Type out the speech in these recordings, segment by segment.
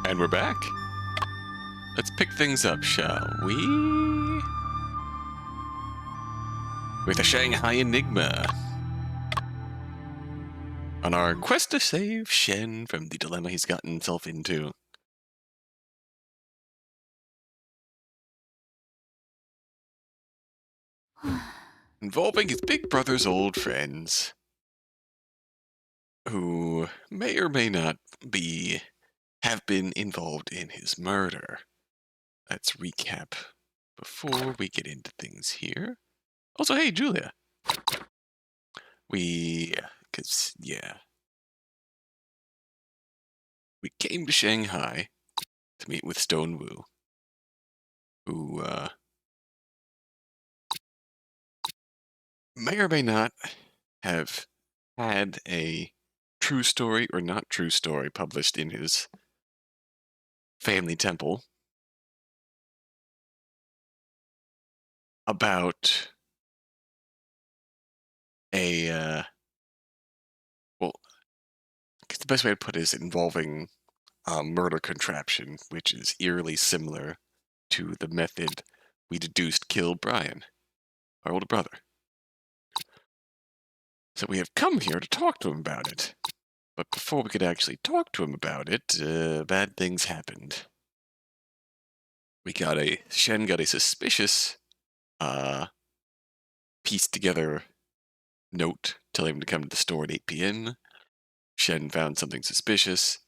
And we're back. Let's pick things up, shall we? With a Shanghai Enigma. On our quest to save Shen from the dilemma he's gotten himself into. Involving his big brother's old friends, who may or may not have been involved in his murder. Let's recap before we get into things here. Also, hey, Julia. We came to Shanghai to meet with Stone Wu, who may or may not have had a true story or not true story published in his family temple about a, well, I guess the best way to put it is involving a murder contraption, which is eerily similar to the method we deduced killed Brian, our older brother. So we have come here to talk to him about it. But before we could actually talk to him about it, bad things happened. Shen got a suspicious, pieced together note telling him to come to the store at 8 p.m. Shen found something suspicious.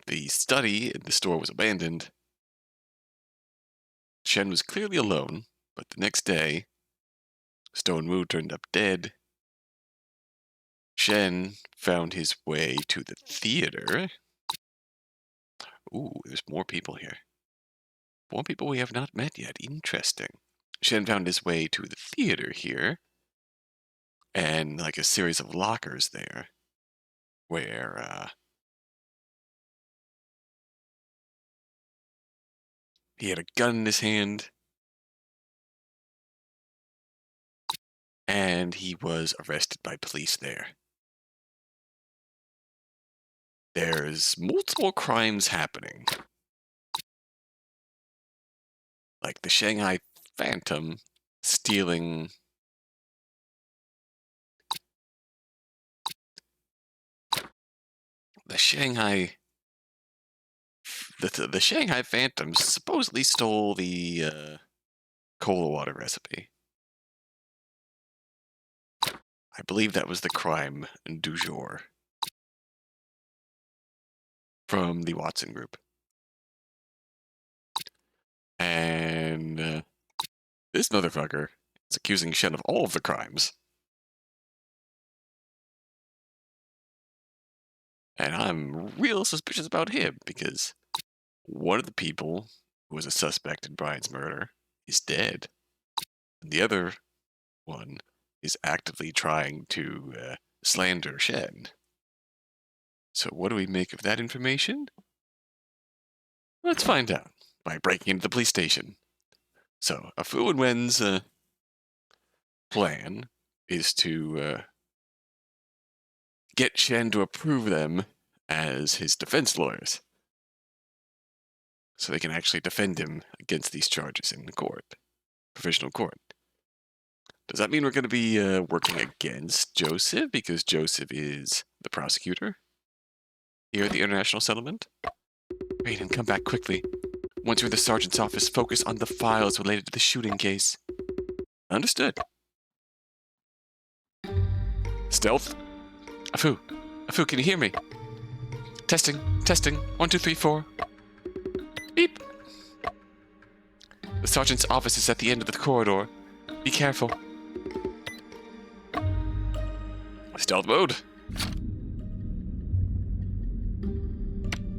The study in the store was abandoned. Shen was clearly alone, but the next day, Stone Wu turned up dead. Shen found his way to the theater. Ooh, there's more people here. More people we have not met yet. Interesting. Shen found his way to the theater here, and like a series of lockers there, where he had a gun in his hand, and he was arrested by police there. There's multiple crimes happening. Like the Shanghai Phantom stealing the Shanghai Phantom supposedly stole the cola water recipe. I believe that was the crime du jour from the Watson group. And this motherfucker is accusing Shen of all of the crimes. And I'm real suspicious about him because one of the people who was a suspect in Brian's murder is dead. And the other one is actively trying to slander Shen. So what do we make of that information? Let's find out by breaking into the police station. So, Afu and Wen's plan is to get Shen to approve them as his defense lawyers, so they can actually defend him against these charges in the court, provisional court. Does that mean we're going to be working against Joseph because Joseph is the prosecutor here at the International Settlement? Raiden, come back quickly. Once you're in the sergeant's office, focus on the files related to the shooting case. Understood. Stealth? Afu, can you hear me? Testing. 1, 2, 3, 4. Beep. The sergeant's office is at the end of the corridor. Be careful. Stealth mode.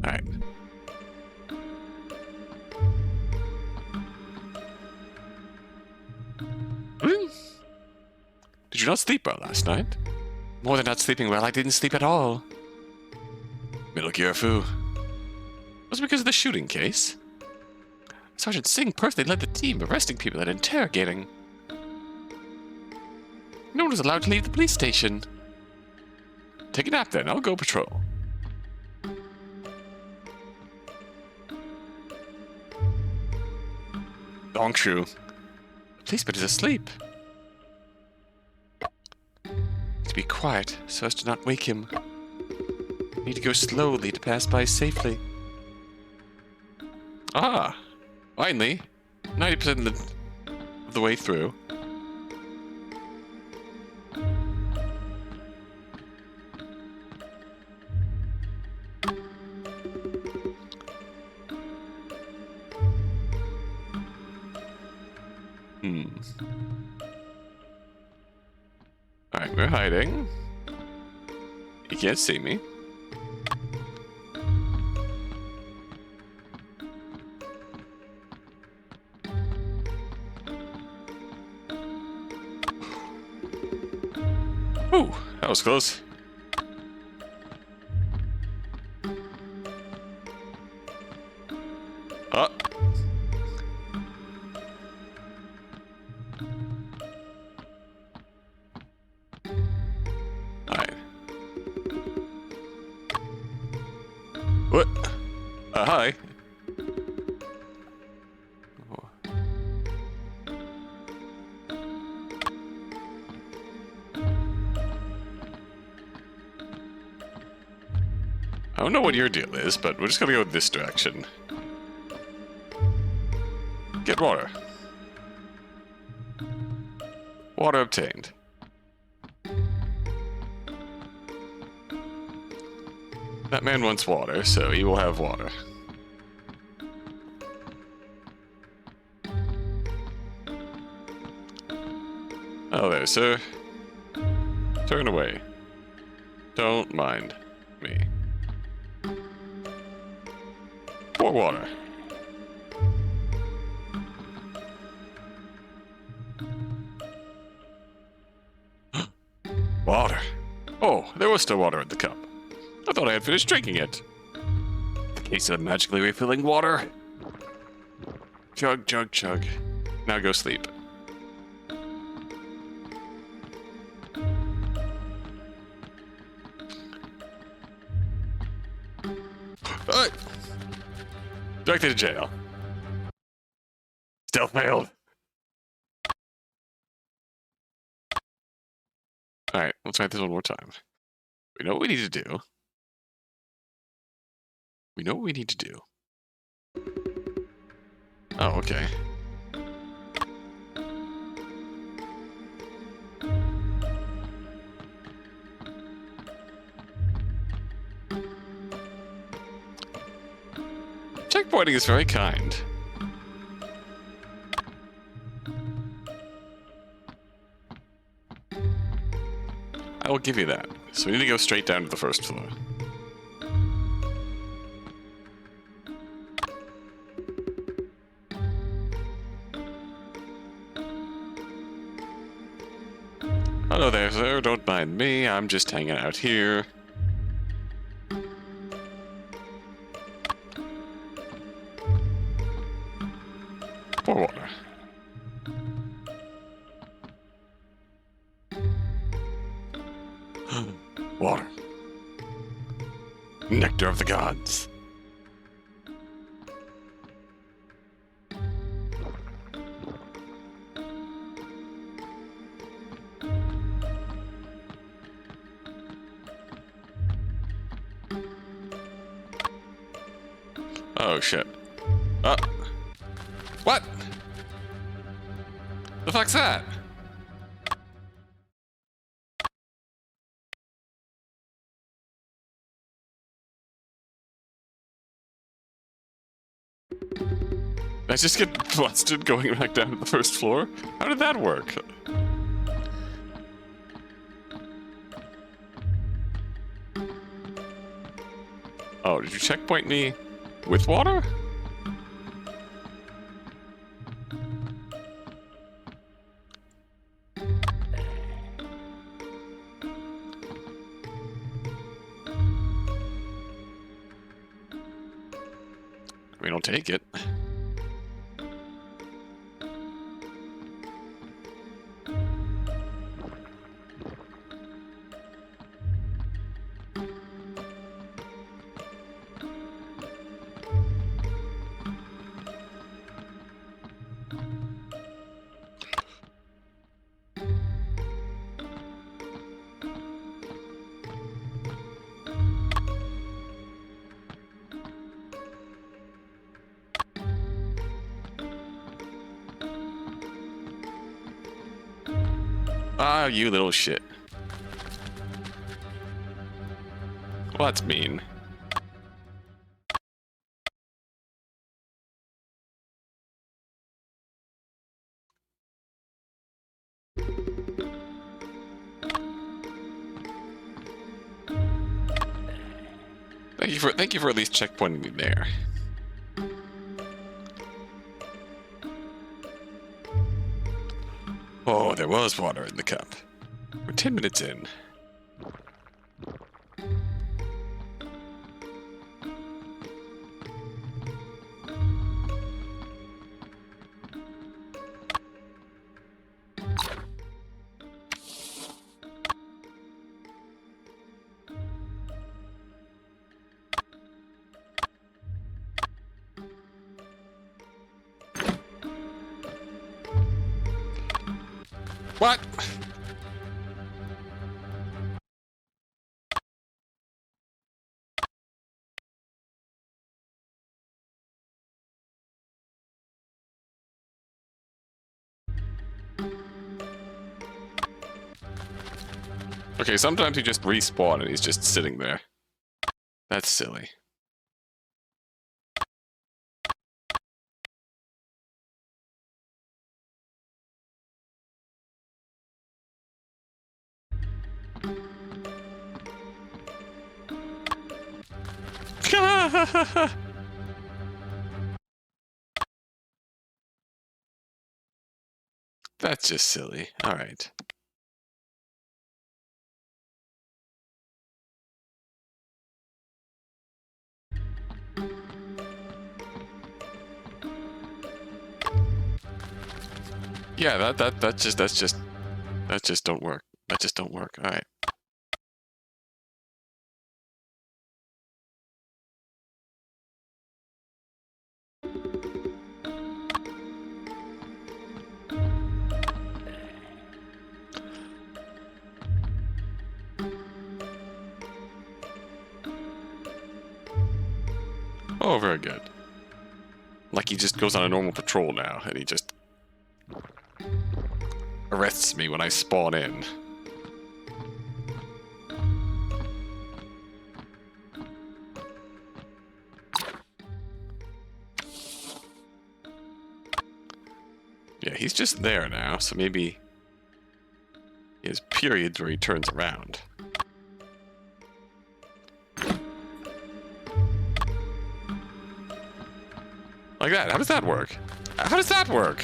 Alright. Did you not sleep well last night? More than not sleeping well, I didn't sleep at all. Middle Gear Fu. Was it because of the shooting case? Sergeant Singh personally led the team, arresting people and interrogating. No one was allowed to leave the police station. Take a nap then, I'll go patrol. Hongshu. The policeman is asleep. To be quiet so as to not wake him. Need to go slowly to pass by safely. Ah, finally, 90% of the way through. Alright, we're hiding. You can't see me. Ooh, that was close. Oh. Alright. What? Hi. Oh. I don't know what your deal is, but we're just gonna go this direction. Get water. Water obtained. That man wants water, so he will have water. Oh, there, sir. Turn away. Don't mind me. Pour water. Water. Oh, there was still water in the cup. I thought I had finished drinking it. The case of magically refilling water. Chug, chug, chug. Now go sleep. Directed to jail. Still failed. Alright, let's try this one more time. We know what we need to do. We know what we need to do. Oh, okay. Checkpointing is very kind. I will give you that. So we need to go straight down to the first floor. Hello there, sir. Don't mind me. I'm just hanging out here. Pour water. Water. Nectar of the gods. Oh shit. What? The fuck's that? I just get busted going back down to the first floor? How did that work? Oh, did you checkpoint me with water? We don't take it. Ah, you little shit. Well, that's mean. Thank you for at least checkpointing me there. Oh, there was water in the cup. We're 10 minutes in. What? Okay, sometimes he just respawn and he's just sitting there. That's silly. That's just silly. Alright. Yeah, that just don't work. That just don't work. Alright. Oh, very good. Like he just goes on a normal patrol now, and he just arrests me when I spawn in. Yeah, he's just there now, so maybe he has periods where he turns around. Like that. How does that work? How does that work?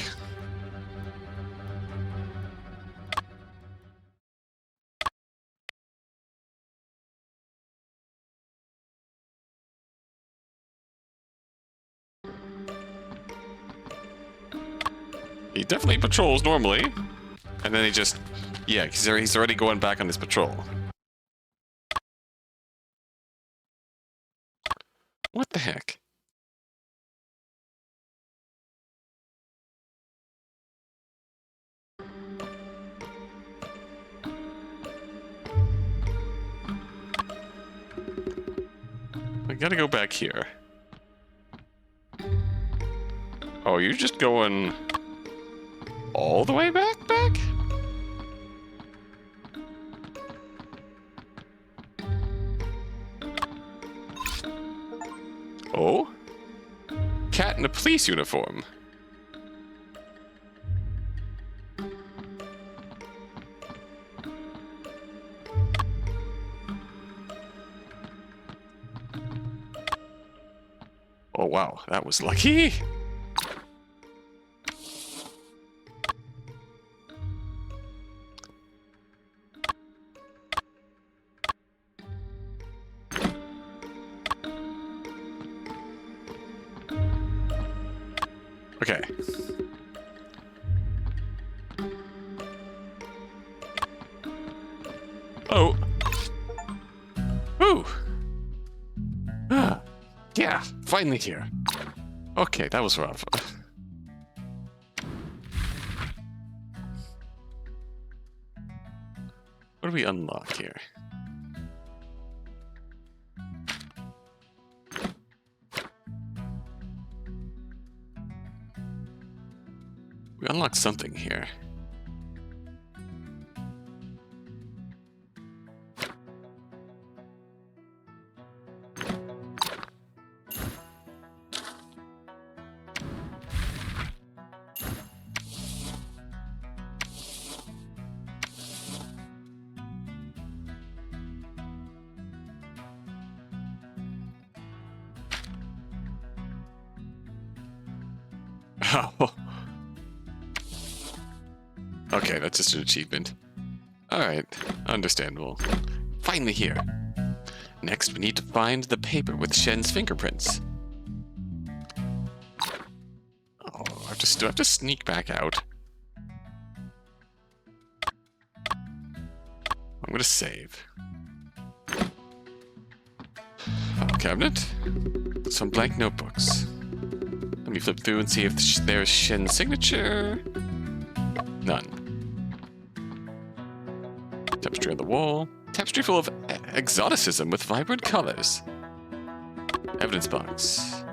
He definitely patrols normally. And then he just... Yeah, he's already going back on his patrol. What the heck? I gotta go back here. Oh, you're just going... all the way back? Oh? Cat in a police uniform. Oh wow, that was lucky. Okay. Oh. Ooh. Ah. Yeah, finally here. Okay, that was rough. What do we unlock here? We unlocked something here. Oh. Okay, that's just an achievement. Alright, understandable. Finally here. Next, we need to find the paper with Shen's fingerprints. Oh, do I have to sneak back out? I'm gonna save. File cabinet. Some blank notebooks. Let me flip through and see if there's Shen's signature. None. Tapestry on the wall. Tapestry full of exoticism with vibrant colors. Evidence box.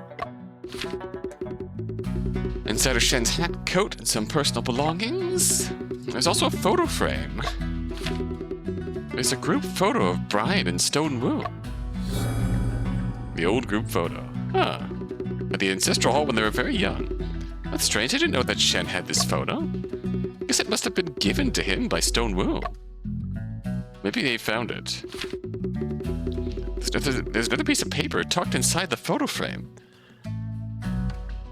Inside of Shen's hat, coat, and some personal belongings. There's also a photo frame. There's a group photo of Brian and Stone Wu. The old group photo. Huh. At the ancestral hall when they were very young. That's strange, I didn't know that Shen had this photo. Guess it must have been given to him by Stone Wu. Maybe they found it. There's another piece of paper tucked inside the photo frame.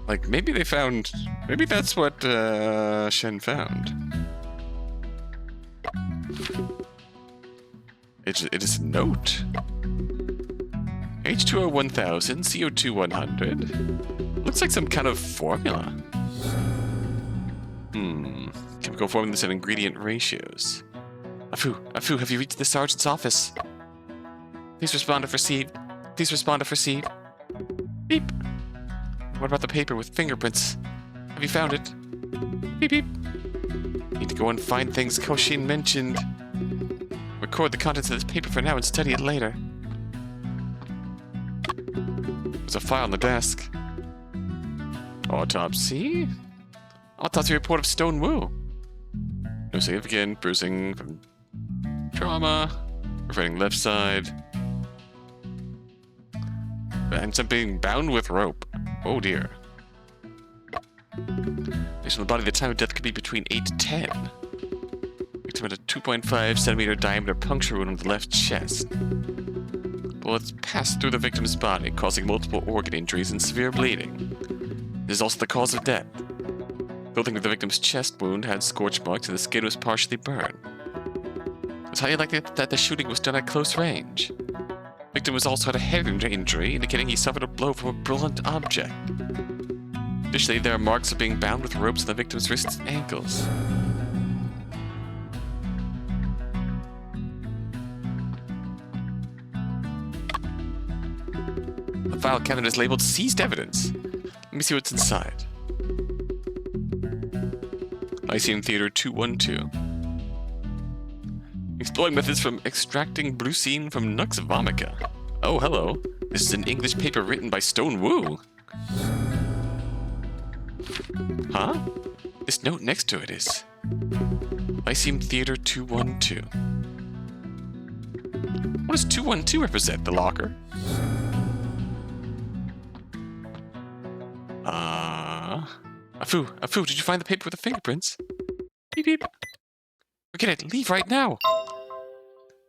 Like, maybe they found... Maybe that's what Shen found. It is a note. H2O 1000, CO2 100. Looks like some kind of formula. Chemical formulas and ingredient ratios. Afu, have you reached the sergeant's office? Please respond if received. Please respond if received. Beep. What about the paper with fingerprints? Have you found it? Beep beep. Need to go and find things Koshin mentioned. Record the contents of this paper for now and study it later. There's a file on the desk. Autopsy? Autopsy report of Stone Wu. No significant bruising from trauma. Referring left side. And something bound with rope. Oh dear. Based on the body, the time of death could be between 8 to 10. Victim had a 2.5 centimeter diameter puncture wound on the left chest. Bullets passed through the victim's body, causing multiple organ injuries and severe bleeding. This is also the cause of death. Clothing of the victim's chest wound had scorch marks and the skin was partially burned. It's highly likely that the shooting was done at close range. The victim was also had a head injury, indicating he suffered a blow from a blunt object. Additionally, there are marks of being bound with ropes on the victim's wrists and ankles. The file cabinet is labeled Seized Evidence. Let me see what's inside. Lyceum Theater 212. Exploring methods from extracting blucine from Nux vomica. Oh, hello. This is an English paper written by Stone Wu. Huh? This note next to it is Lyceum Theater 212. What does 212 represent? The locker? Afu, did you find the paper with the fingerprints? Beep beep. Forget it, leave right now.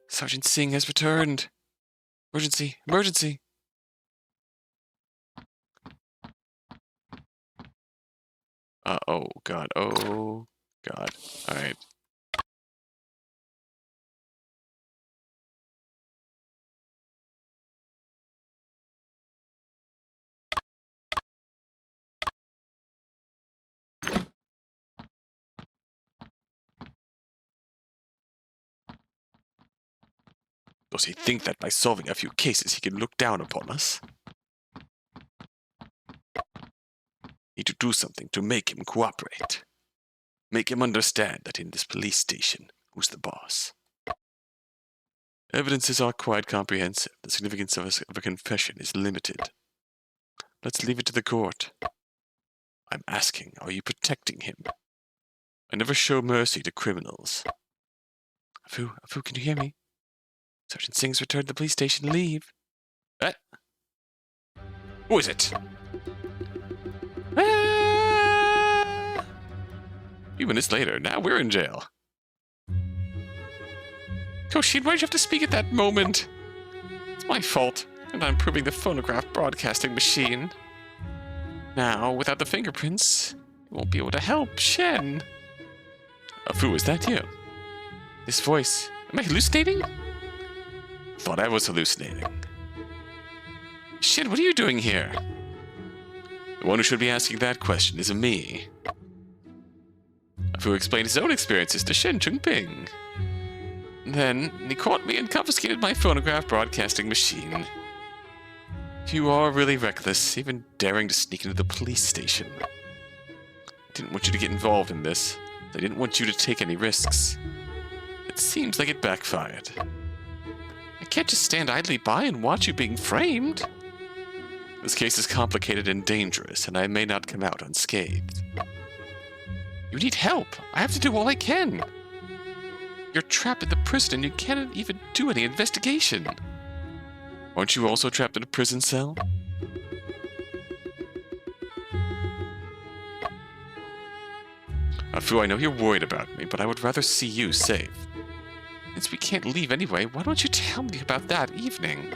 Sergeant Singh has returned. Emergency, emergency. Oh god, oh god. Alright. Does he think that by solving a few cases he can look down upon us? Need to do something to make him cooperate. Make him understand that in this police station, who's the boss? Evidences are quite comprehensive. The significance of a confession is limited. Let's leave it to the court. I'm asking, are you protecting him? I never show mercy to criminals. Afu, can you hear me? Sergeant Singh's returned to the police station. Leave. Who is it? A few minutes later, now we're in jail. Koshin, why did you have to speak at that moment? It's my fault, and I'm proving the phonograph broadcasting machine. Now, without the fingerprints, won't be able to help. Shen! Fu, is that you? This voice... Am I hallucinating? Thought I was hallucinating. Shen, what are you doing here? The one who should be asking that question is me. Fu explained his own experiences to Shen Chungping. Then, he caught me and confiscated my phonograph broadcasting machine. You are really reckless, even daring to sneak into the police station. I didn't want you to get involved in this. I didn't want you to take any risks. It seems like it backfired. I can't just stand idly by and watch you being framed. This case is complicated and dangerous, and I may not come out unscathed. You need help. I have to do all I can. You're trapped in the prison and you can't even do any investigation. Aren't you also trapped in a prison cell? Fu, I know you're worried about me, but I would rather see you safe. Since we can't leave anyway, why don't you tell me about that evening?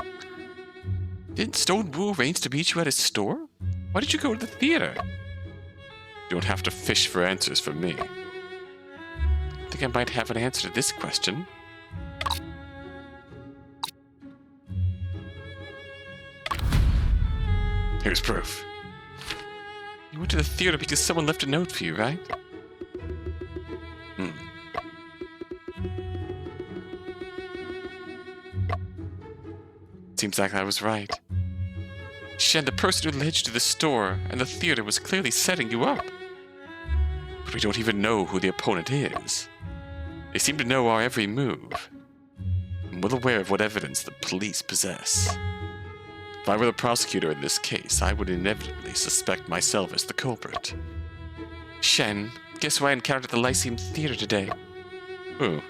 Didn't Stone Wu arrange to meet you at his store? Why did you go to the theater? You don't have to fish for answers from me. I think I might have an answer to this question. Here's proof. You went to the theater because someone left a note for you, right? Seems like I was right. Shen, the person who led you to the store and the theater was clearly setting you up. But we don't even know who the opponent is. They seem to know our every move. I'm well aware of what evidence the police possess. If I were the prosecutor in this case, I would inevitably suspect myself as the culprit. Shen, guess who I encountered at the Lyceum Theater today? Who?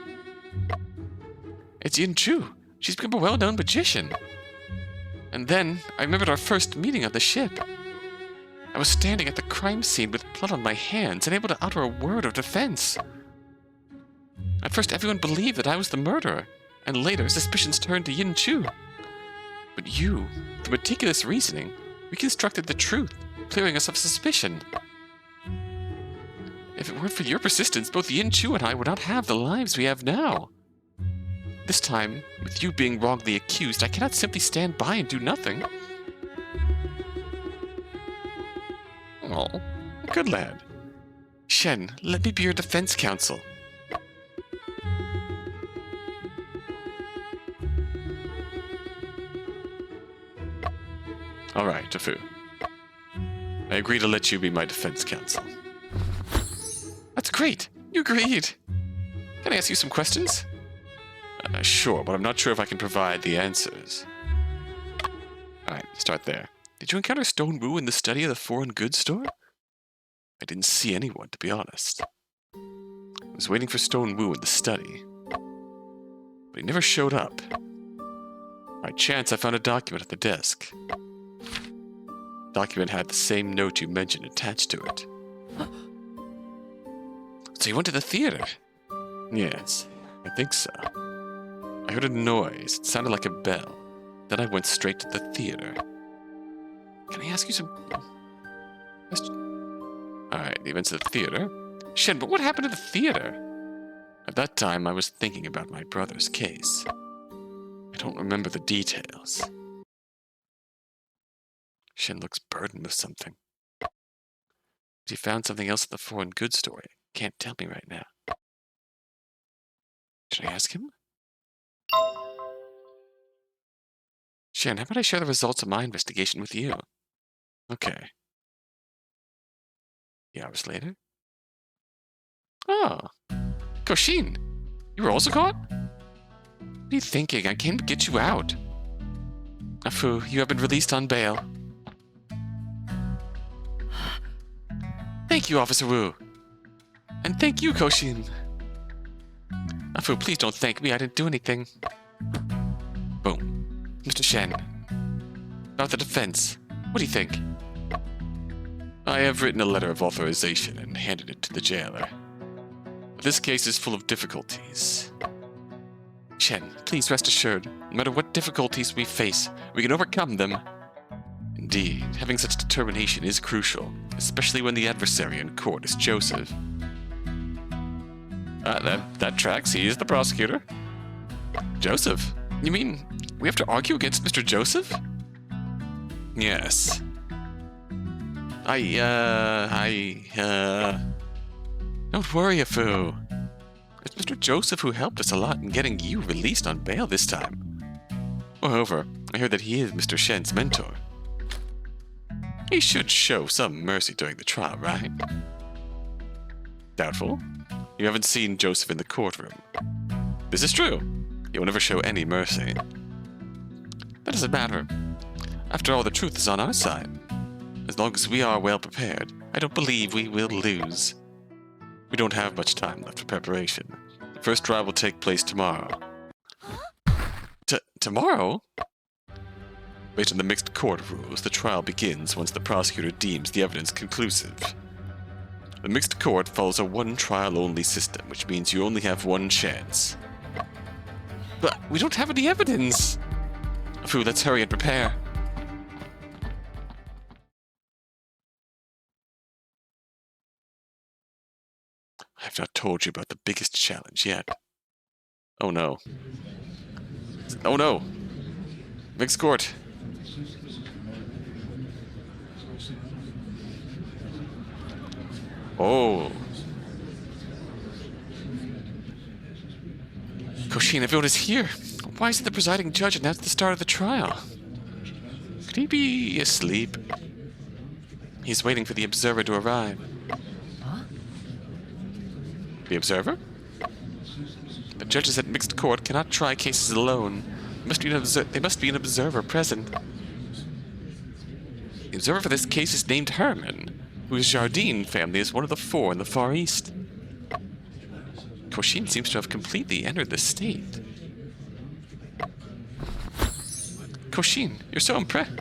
It's Yin Chu. She's become a well-known magician. And then, I remembered our first meeting on the ship. I was standing at the crime scene with blood on my hands, unable to utter a word of defense. At first, everyone believed that I was the murderer, and later, suspicions turned to Yin Chu. But you, through meticulous reasoning, reconstructed the truth, clearing us of suspicion. If it weren't for your persistence, both Yin Chu and I would not have the lives we have now. This time, with you being wrongly accused, I cannot simply stand by and do nothing. Oh, good lad. Shen, let me be your defense counsel. All right, Fu. I agree to let you be my defense counsel. That's great! You agreed! Can I ask you some questions? Sure, but I'm not sure if I can provide the answers. Alright, start there. Did you encounter Stone Wu in the study of the foreign goods store? I didn't see anyone, to be honest. I was waiting for Stone Wu in the study, but he never showed up. By chance, I found a document at the desk. The document had the same note you mentioned attached to it. So you went to the theater? Yes, I think so. I heard a noise. It sounded like a bell. Then I went straight to the theater. Can I ask you some questions? Alright, the events of the theater. Shen, but what happened to the theater? At that time, I was thinking about my brother's case. I don't remember the details. Shen looks burdened with something. Has he found something else at the foreign goods store? Can't tell me right now. Should I ask him? Shen, how about I share the results of my investigation with you? Okay. The hours later? Oh. Koshin! You were also caught? What are you thinking? I came to get you out. Fu, you have been released on bail. Thank you, Officer Wu. And thank you, Koshin. Fu, please don't thank me. I didn't do anything. Boom. Mr. Shen. About the defense. What do you think? I have written a letter of authorization and handed it to the jailer. But this case is full of difficulties. Shen, please rest assured, no matter what difficulties we face, we can overcome them. And Indeed, having such determination is crucial, especially when the adversary in court is Joseph. That tracks. He is the prosecutor. Joseph? You mean we have to argue against Mr. Joseph? Yes. Don't worry, Afu. It's Mr. Joseph who helped us a lot in getting you released on bail this time. Moreover, I heard that he is Mr. Shen's mentor. He should show some mercy during the trial, right? Doubtful? You haven't seen Joseph in the courtroom. This is true. He will never show any mercy. That doesn't matter. After all, the truth is on our side. As long as we are well prepared, I don't believe we will lose. We don't have much time left for preparation. The first trial will take place tomorrow. Tomorrow? Based on the mixed court rules, the trial begins once the prosecutor deems the evidence conclusive. The mixed court follows a one-trial-only system, which means you only have one chance. But we don't have any evidence! Afu, let's hurry and prepare. I have not told you about the biggest challenge yet. Oh no. Oh no! Mixed court. Oh. Koshin, everyone is here. Why isn't the presiding judge announced the start of the trial? Could he be asleep? He's waiting for the observer to arrive. Huh? The observer? The judges at mixed court cannot try cases alone. There must be an observer present. The observer for this case is named Herman, whose Jardine family is one of the 4 in the Far East. Koshin seems to have completely entered the state. Koshin, you're so impressed.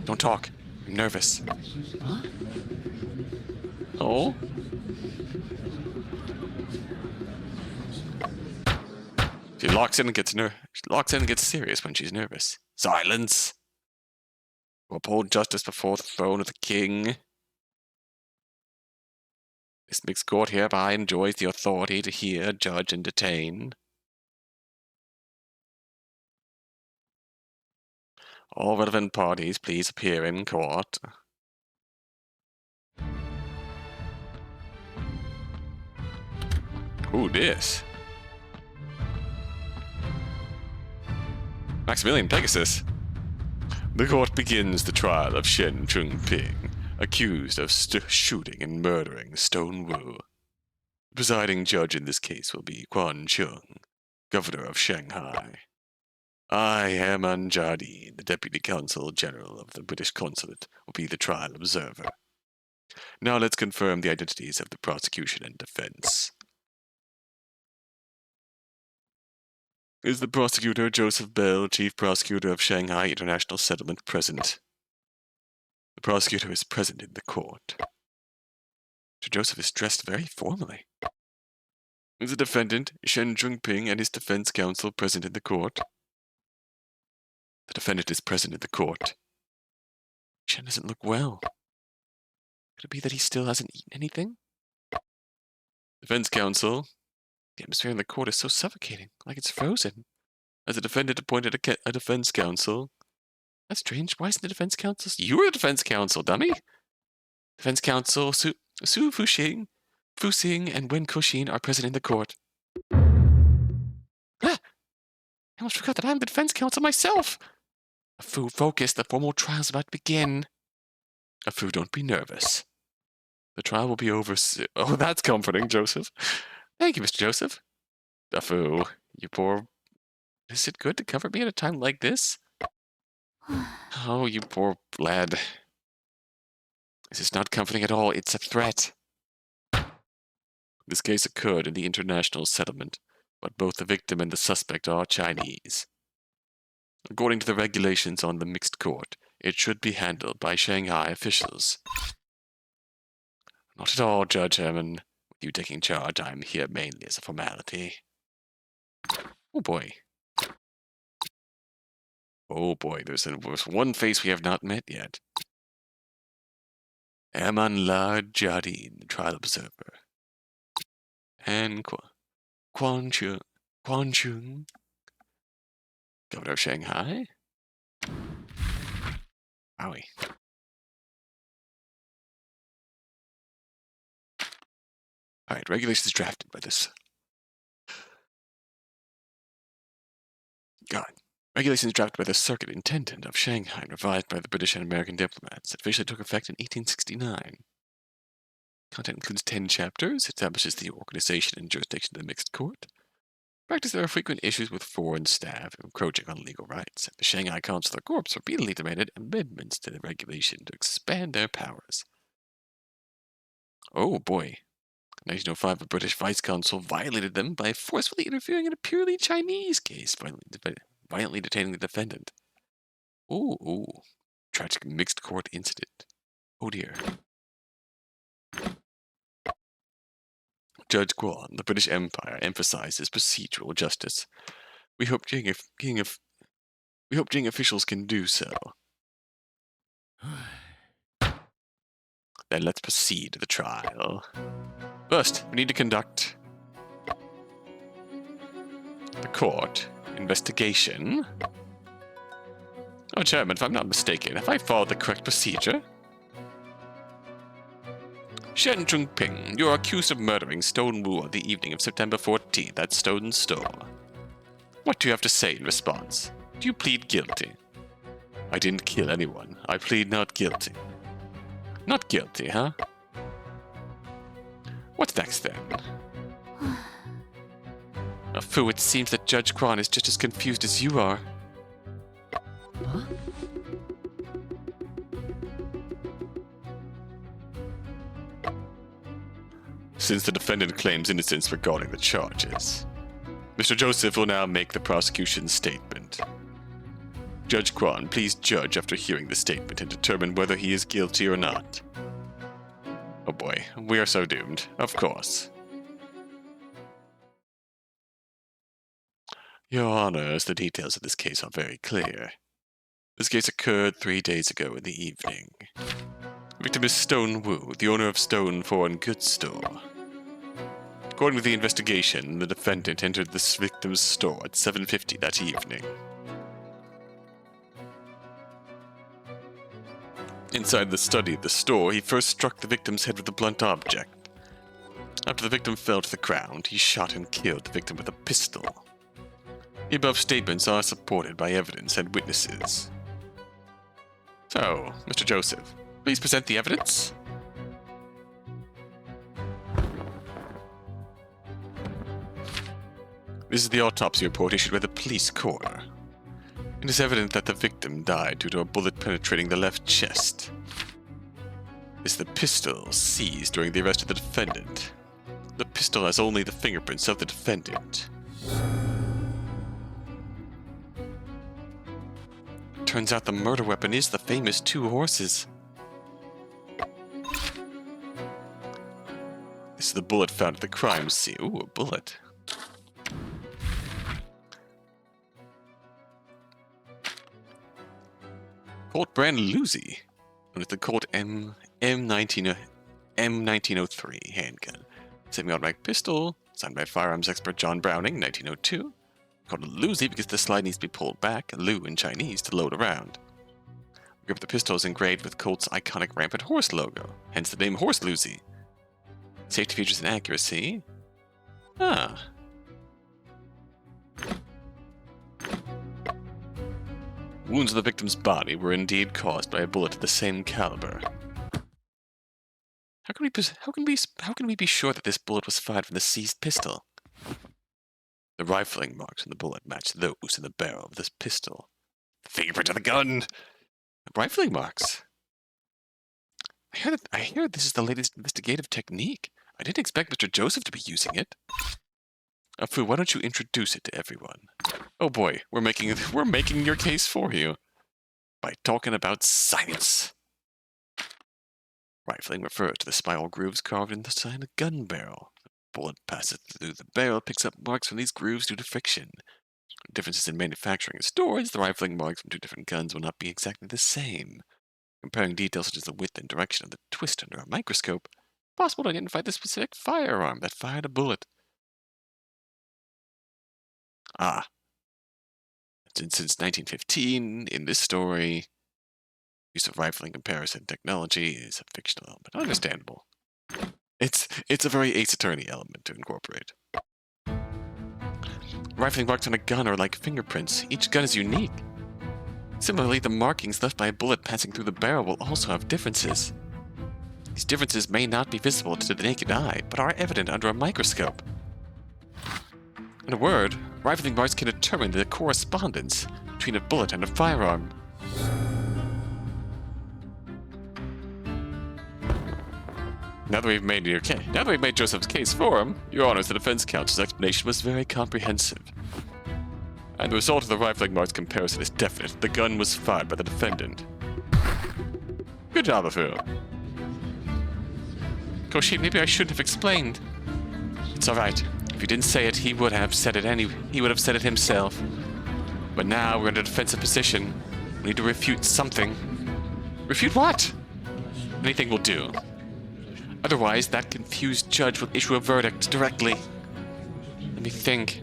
Don't talk. I'm nervous. Huh? Oh? She locks in and gets serious when she's nervous. Silence! To uphold justice before the throne of the king. This mixed court hereby enjoys the authority to hear, judge, and detain all relevant parties. Please appear in court. Ooh, this. Maximilian Pegasus. The court begins the trial of Shen Ping, accused of shooting and murdering Stone Wu. The presiding judge in this case will be Quan Chung, governor of Shanghai. I am Anjadi, the deputy consul general of the British consulate, will be the trial observer. Now let's confirm the identities of the prosecution and defense. Is the prosecutor Joseph Bell, chief prosecutor of Shanghai International Settlement, present? The prosecutor is present in the court. Sir Joseph is dressed very formally. Is the defendant, Shen Ping, and his defense counsel present in the court? The defendant is present in the court. Shen doesn't look well. Could it be that he still hasn't eaten anything? Defense counsel. The atmosphere in the court is so suffocating, like it's frozen. Has the defendant appointed a defense counsel? That's strange. Why isn't the defense counsel? You are the defense counsel, dummy! Defense counsel Su Fuxing, and Wen Koshin are present in the court. Ah! I almost forgot that I'm the defense counsel myself! Afu, focus. The formal trial's about to begin. Afu, don't be nervous. The trial will be over soon. Oh, that's comforting, Joseph. Thank you, Mr. Joseph. Afu, you poor... Is it good to comfort me at a time like this? Oh, you poor lad. This is not comforting at all. It's a threat. This case occurred in the international settlement, but both the victim and the suspect are Chinese. According to the regulations on the mixed court, it should be handled by Shanghai officials. Not at all, Judge Herman. With you taking charge, I am here mainly as a formality. Oh boy. Oh boy, there's one face we have not met yet. Amanla Jardine, the trial observer. And Quan Chung, Governor of Shanghai. Wowie. Alright, regulations drafted by this. God. Regulations drafted by the Circuit Intendant of Shanghai and revised by the British and American diplomats. It officially took effect in 1869. Content includes 10 chapters, establishes the organization and jurisdiction of the mixed court. Practice, there are frequent issues with foreign staff encroaching on legal rights. The Shanghai Consular Corps repeatedly demanded amendments to the regulation to expand their powers. Oh boy. In 1905, a British vice consul violated them by forcefully interfering in a purely Chinese case, violently detaining the defendant. Ooh. Tragic mixed court incident. Oh dear. Judge Guan, the British Empire, emphasizes procedural justice. We hope Jing officials can do so. Then let's proceed to the trial. First, we need to conduct the court investigation. Oh, Chairman, if I'm not mistaken, have I followed the correct procedure? Shen Chungping, you are accused of murdering Stone Wu on the evening of September 14th at Stone's store. What do you have to say in response? Do you plead guilty? I didn't kill anyone. I plead not guilty. Not guilty, huh? What's next, then? Fu, it seems that Judge Quan is just as confused as you are. Huh? Since the defendant claims innocence regarding the charges, Mr. Joseph will now make the prosecution's statement. Judge Quan, please judge after hearing the statement and determine whether he is guilty or not. Oh boy, we are so doomed. Of course. Your Honors, the details of this case are very clear. This case occurred 3 days ago in the evening. The victim is Stone Wu, the owner of Stone Foreign Goods Store. According to the investigation, the defendant entered this victim's store at 7:50 that evening. Inside the study of the store, he first struck the victim's head with a blunt object. After the victim fell to the ground, he shot and killed the victim with a pistol. The above statements are supported by evidence and witnesses. So, Mr. Joseph, please present the evidence. This is the autopsy report issued by the police coroner. It is evident that the victim died due to a bullet penetrating the left chest. This is the pistol seized during the arrest of the defendant. The pistol has only the fingerprints of the defendant. Turns out the murder weapon is the famous 2 horses. This is the bullet found at the crime scene. Ooh, a bullet. Colt brand Lucy. And it's the Colt M1903 handgun. Semi-automatic pistol, signed by firearms expert John Browning, 1902. Called a Lucy because the slide needs to be pulled back, Lu in Chinese, to load around. The grip of the pistol is engraved with Colt's iconic rampant horse logo, hence the name Horse Lucy. Safety features and accuracy. Ah. Wounds on the victim's body were indeed caused by a bullet of the same caliber. How can we be sure that this bullet was fired from the seized pistol? The rifling marks on the bullet match those in the barrel of this pistol. The fingerprint of the gun! Rifling marks! I hear this is the latest investigative technique. I didn't expect Mr. Joseph to be using it. Fu, why don't you introduce it to everyone? Oh boy, we're making your case for you. By talking about science. Rifling refers to the spiral grooves carved in the side of the gun barrel. The bullet passes through the barrel, picks up marks from these grooves due to friction. Differences in manufacturing and storage, the rifling marks from two different guns will not be exactly the same. Comparing details such as the width and direction of the twist under a microscope, possible to identify the specific firearm that fired a bullet. Ah, since 1915, in this story, use of rifling comparison technology is a fictional element. Understandable. It's a very Ace Attorney element to incorporate. Rifling marks on a gun are like fingerprints. Each gun is unique. Similarly, the markings left by a bullet passing through the barrel will also have differences. These differences may not be visible to the naked eye, but are evident under a microscope. In a word, rifling marks can determine the correspondence between a bullet and a firearm. Now that we've made Joseph's case for him, Your Honors, the defense counsel's explanation was very comprehensive. And the result of the rifling marks comparison is definite. The gun was fired by the defendant. Good job, Afu. Koshi, maybe I shouldn't have explained. It's alright. If you didn't say it, he would have said it himself. But now we're in a defensive position. We need to refute something. Refute what? Anything will do. Otherwise, that confused judge will issue a verdict directly. Let me think.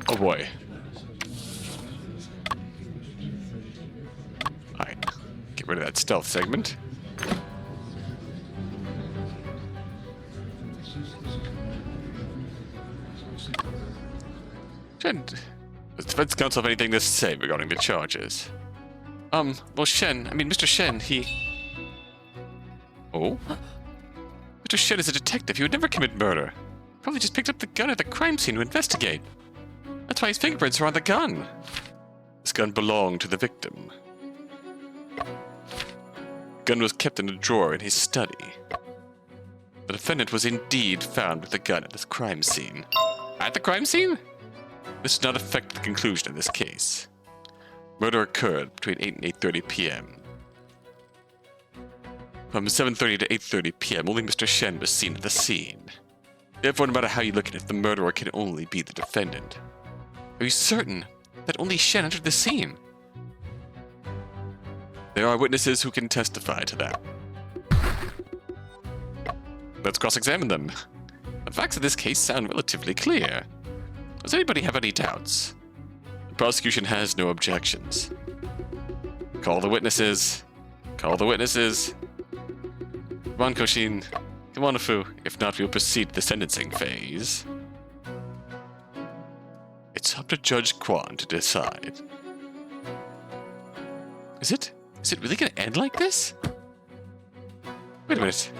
Oh boy. Alright. Get rid of that stealth segment. Shen, does the defense counsel have anything to say regarding the charges? Well, Mr. Shen, he... Oh? Mr. Shen is a detective. He would never commit murder. Probably just picked up the gun at the crime scene to investigate. That's why his fingerprints are on the gun. This gun belonged to the victim. The gun was kept in a drawer in his study. The defendant was indeed found with the gun at this crime scene. At the crime scene? This does not affect the conclusion of this case. Murder occurred between 8 and 8:30 p.m. From 7:30 to 8:30 p.m., only Mr. Shen was seen at the scene. Therefore, no matter how you look at it, the murderer can only be the defendant. Are you certain that only Shen entered the scene? There are witnesses who can testify to that. Let's cross-examine them. The facts of this case sound relatively clear. Does anybody have any doubts? The prosecution has no objections. Call the witnesses. Call the witnesses. Come on, Koshin. Come on, Afu. If not, we'll proceed to the sentencing phase. It's up to Judge Kwan to decide. Is it really gonna end like this? Wait a minute.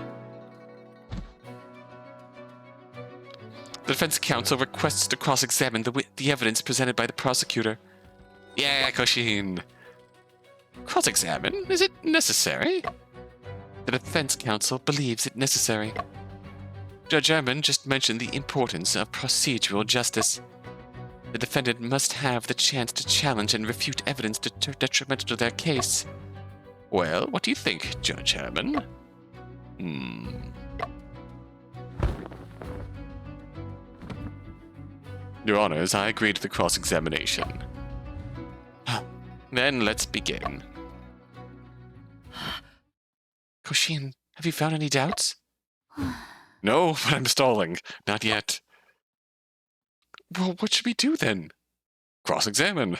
The defense counsel requests to cross-examine the evidence presented by the prosecutor. Yeah, Koshin. Cross-examine? Is it necessary? The defense counsel believes it necessary. Judge Ehrman just mentioned the importance of procedural justice. The defendant must have the chance to challenge and refute evidence detrimental to their case. Well, what do you think, Judge Ehrman? Your Honors, I agree to the cross-examination. Then let's begin. Koshin, have you found any doubts? No, but I'm stalling. Not yet. Well, what should we do then? Cross-examine.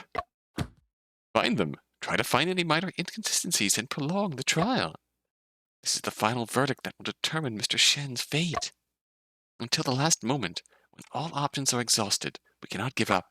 Find them. Try to find any minor inconsistencies and prolong the trial. This is the final verdict that will determine Mr. Shen's fate. Until the last moment, when all options are exhausted, we cannot give up.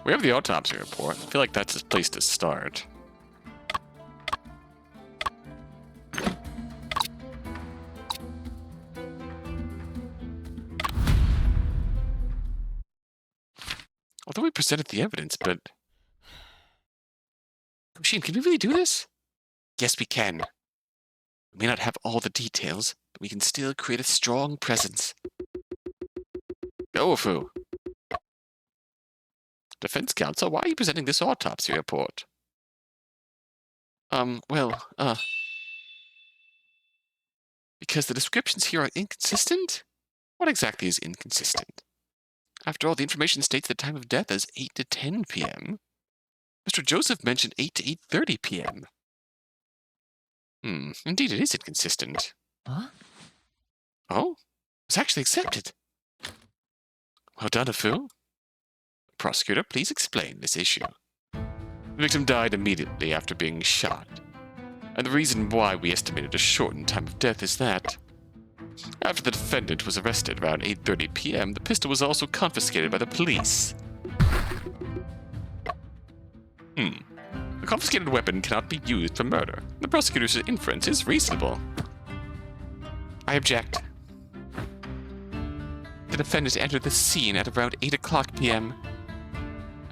We have the autopsy report. I feel like that's a place to start. Although we presented the evidence, but... Machine, can we really do this? Yes, we can. We may not have all the details, but we can still create a strong presence. Go-fu! Defense counsel, why are you presenting this autopsy report? Because the descriptions here are inconsistent? What exactly is inconsistent? After all, the information states the time of death as 8 to 10 p.m. Mr. Joseph mentioned 8 to 8:30 p.m. Indeed it is inconsistent. Huh? Oh? It's actually accepted. Well done, Afu. Prosecutor, please explain this issue. The victim died immediately after being shot. And the reason why we estimated a shortened time of death is that after the defendant was arrested around 8:30 p.m., the pistol was also confiscated by the police. The confiscated weapon cannot be used for murder. The prosecutor's inference is reasonable. I object. The defendant entered the scene at around 8 o'clock p.m.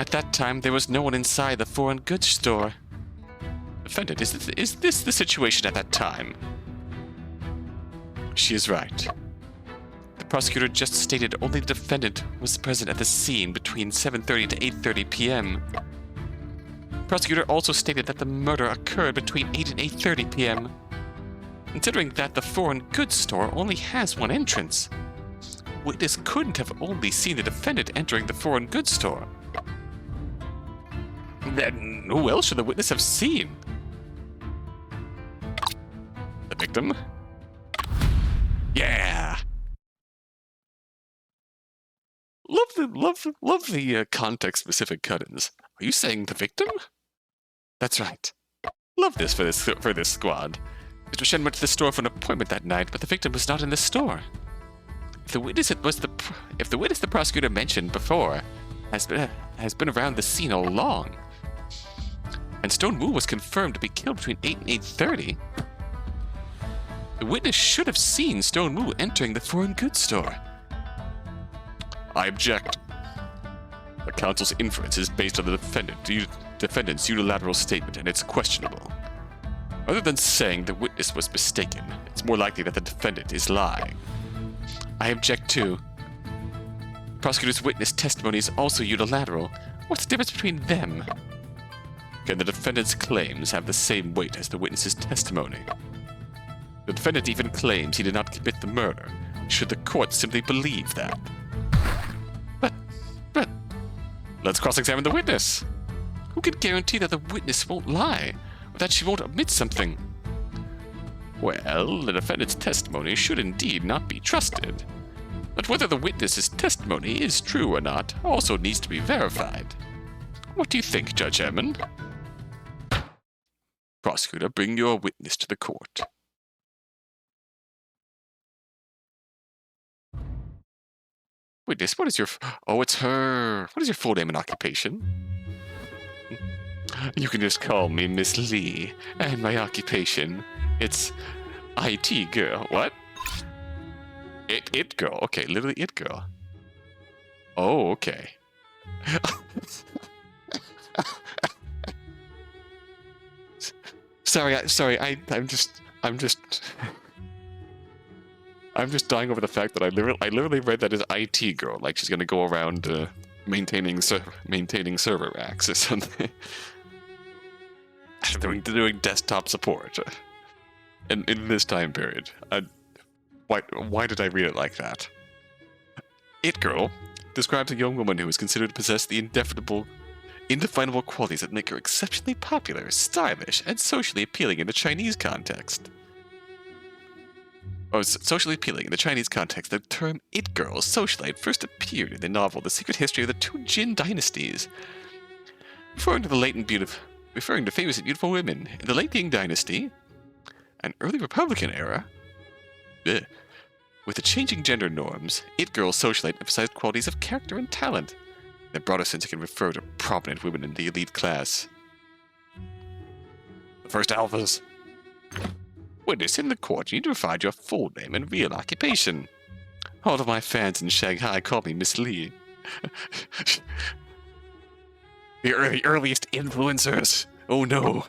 At that time, there was no one inside the foreign goods store. Defendant, is this the situation at that time? She is right. The prosecutor just stated only the defendant was present at the scene between 7:30 to 8:30 p.m. The prosecutor also stated that the murder occurred between 8 and 8:30 p.m. Considering that the foreign goods store only has one entrance, witness couldn't have only seen the defendant entering the foreign goods store. Then who else should the witness have seen? The victim? Yeah! Love the context-specific cut-ins. Are you saying the victim? That's right. Love this for this squad. Mr. Shen went to the store for an appointment that night, but the victim was not in the store. If the witness the prosecutor mentioned before has been around the scene all along, and Stone Wu was confirmed to be killed between 8 and 8:30, the witness should have seen Stone Wu entering the foreign goods store. I object. The counsel's inference is based on the defendant's unilateral statement, and it's questionable. Other than saying the witness was mistaken, it's more likely that the defendant is lying. I object too. The prosecutor's witness testimony is also unilateral. What's the difference between them? Can the defendant's claims have the same weight as the witness's testimony? The defendant even claims he did not commit the murder. Should the court simply believe that? But, let's cross-examine the witness. Who can guarantee that the witness won't lie, or that she won't omit something? Well, the defendant's testimony should indeed not be trusted. But whether the witness's testimony is true or not also needs to be verified. What do you think, Judge Emin? Prosecutor, bring your witness to the court. Witness, what is your... Oh, it's her. What is your full name and occupation? You can just call me Miss Lee, and my occupation, it's IT girl. What? It girl. Okay, literally it girl. Oh, okay. I'm just dying over the fact that I literally read that as IT girl, like she's gonna go around maintaining server racks or something. doing desktop support. In this time period. Why did I read it like that? It Girl describes a young woman who is considered to possess the indefinable qualities that make her exceptionally popular, stylish, and socially appealing in the Chinese context. Socially appealing in the Chinese context, the term It Girl socialite first appeared in the novel The Secret History of the Two Jin Dynasties, referring to famous and beautiful women in the late Ming Dynasty, an early Republican era. With the changing gender norms, It Girl socialite emphasized qualities of character and talent. In a broader sense, it can refer to prominent women in the elite class. The first alphas. Witness in the court, you need to provide your full name and real occupation. All of my fans in Shanghai call me Miss Lee. The earliest influencers. Oh no.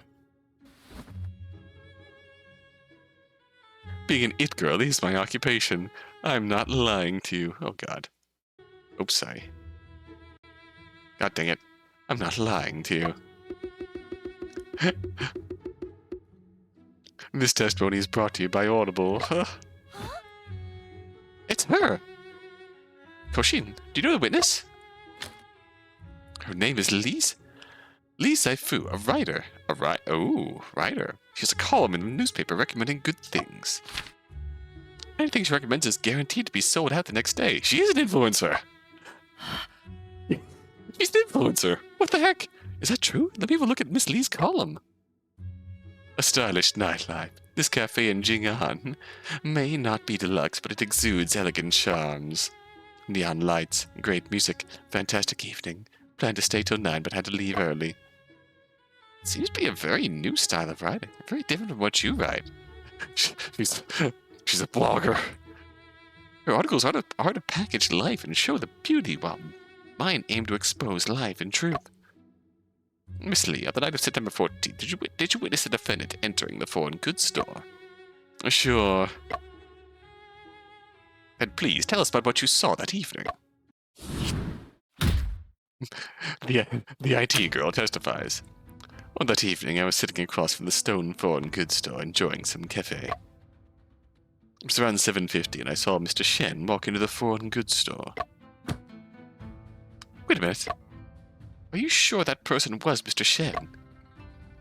Being an it girl is my occupation. I'm not lying to you. Oh god. Oops, sorry. God dang it. I'm not lying to you. This testimony is brought to you by Audible. It's her! Koshin, do you know the witness? Her name is Lise? Lise Saifu, a writer. Writer. She has a column in the newspaper recommending good things. Anything she recommends is guaranteed to be sold out the next day. She is an influencer! She's an influencer! What the heck? Is that true? Let me have a look at Miss Lee's column. A stylish nightlife. This cafe in Jing'an may not be deluxe, but it exudes elegant charms. Neon lights, great music, fantastic evening. Planned to stay till 9, but had to leave early. Seems to be a very new style of writing. Very different from what you write. She's a blogger. Her articles are to package life and show the beauty, while mine aim to expose life and truth. Miss Lee, on the night of September 14th, did you witness the defendant entering the foreign goods store? Sure. And please, tell us about what you saw that evening. The IT girl testifies. On that evening, I was sitting across from the stone foreign goods store enjoying some cafe. It was around 7:50 and I saw Mr. Shen walk into the foreign goods store. Wait a minute. Are you sure that person was Mr. Shen?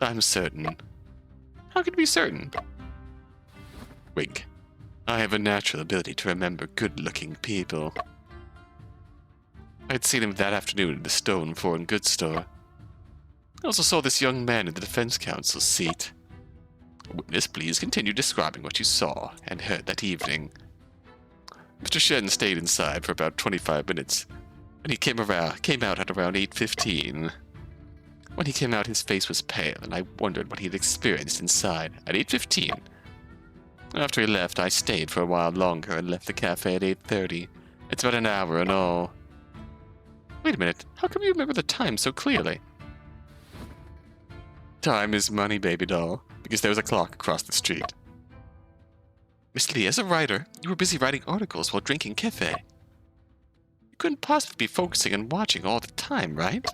I'm certain. How can you be certain? Wink. I have a natural ability to remember good-looking people. I'd seen him that afternoon in the stone foreign goods store. I also saw this young man in the defense counsel's seat. Witness, please continue describing what you saw and heard that evening. Mr. Shen stayed inside for about 25 minutes, and he came out at around 8:15. When he came out, his face was pale, and I wondered what he had experienced inside at 8:15. After he left, I stayed for a while longer and left the cafe at 8:30. It's about an hour in all. Wait a minute, how come you remember the time so clearly? Time is money, baby doll, because there was a clock across the street. Miss Lee, as a writer, you were busy writing articles while drinking cafe. You couldn't possibly be focusing on watching all the time, right?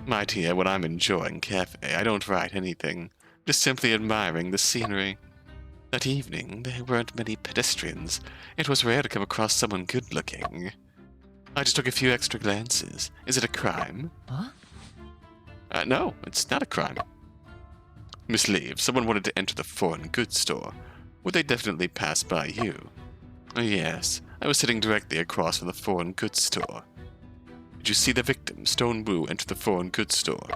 My dear, when I'm enjoying cafe, I don't write anything, just simply admiring the scenery. That evening, there weren't many pedestrians. It was rare to come across someone good-looking. I just took a few extra glances. Is it a crime? Huh? No, it's not a crime. Miss Lee, if someone wanted to enter the foreign goods store, would they definitely pass by you? Yes, I was sitting directly across from the foreign goods store. Did you see the victim, Stone Wu, enter the foreign goods store?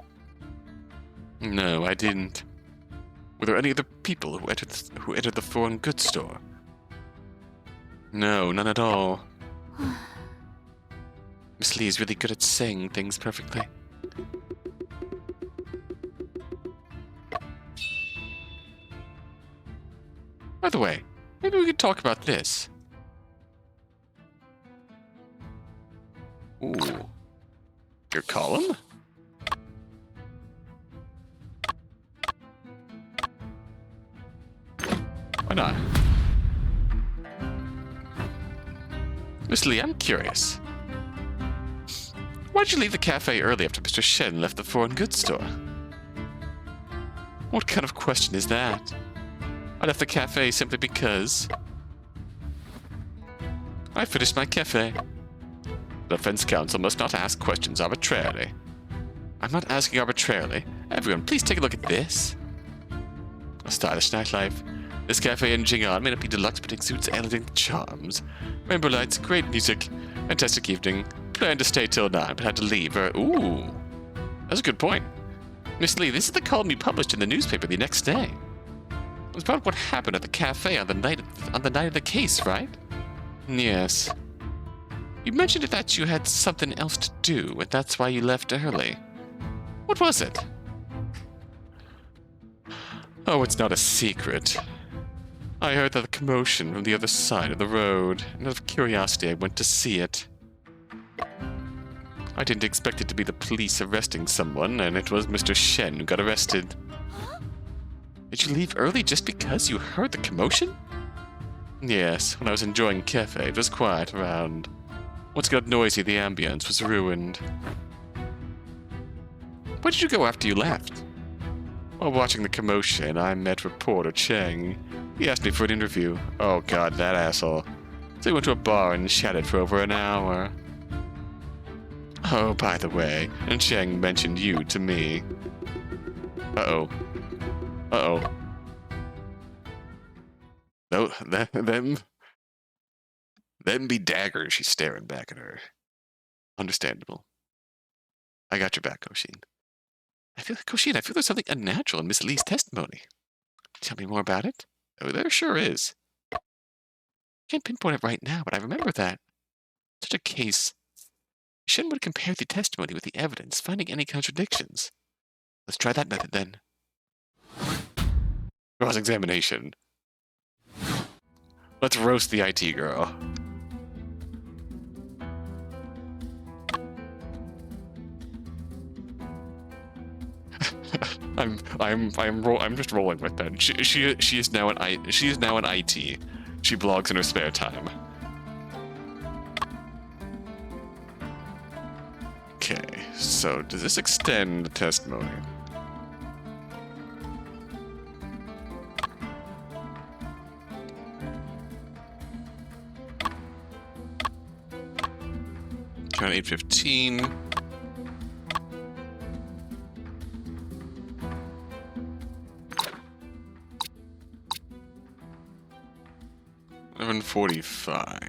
No, I didn't. Were there any other people who entered the foreign goods store? No, none at all. Miss Lee is really good at saying things perfectly. By the way, maybe we could talk about this. Ooh. Your column? Why not? Miss Lee, I'm curious. Why'd you leave the cafe early after Mr. Shen left the foreign goods store? What kind of question is that? I left the cafe simply because I finished my cafe. The defense counsel must not ask questions arbitrarily. I'm not asking arbitrarily. Everyone, please take a look at this. A stylish nightlife. This cafe in Jing'an may not be deluxe, but exudes elegant charms. Rainbow lights, great music, fantastic evening. Planned to stay till 9, but had to leave. Ooh, that's a good point. Miss Lee, this is the column you published in the newspaper the next day. It was about what happened at the cafe on the night of the case, right? Yes. You mentioned that you had something else to do, and that's why you left early. What was it? Oh, it's not a secret. I heard the commotion from the other side of the road, and out of curiosity I went to see it. I didn't expect it to be the police arresting someone, and it was Mr. Shen who got arrested. Did you leave early just because you heard the commotion? Yes, when I was enjoying cafe, it was quiet around. Once it got noisy, the ambience was ruined. Where did you go after you left? While watching the commotion, I met reporter Cheng. He asked me for an interview. Oh god, that asshole. So we went to a bar and chatted for over an hour. Oh, by the way, and Cheng mentioned you to me. Uh-oh. Uh-oh. No, them be daggers. She's staring back at her. Understandable. I got your back, Koshin. I feel there's something unnatural in Miss Lee's testimony. Tell me more about it? Oh, there sure is. Can't pinpoint it right now, but I remember that. Such a case. Shen would compare the testimony with the evidence, finding any contradictions. Let's try that method then. Cross-examination. Let's roast the IT girl. I'm just rolling with that. She is now an IT. She blogs in her spare time. Okay, so does this extend the testimony? Count 815. $11.45.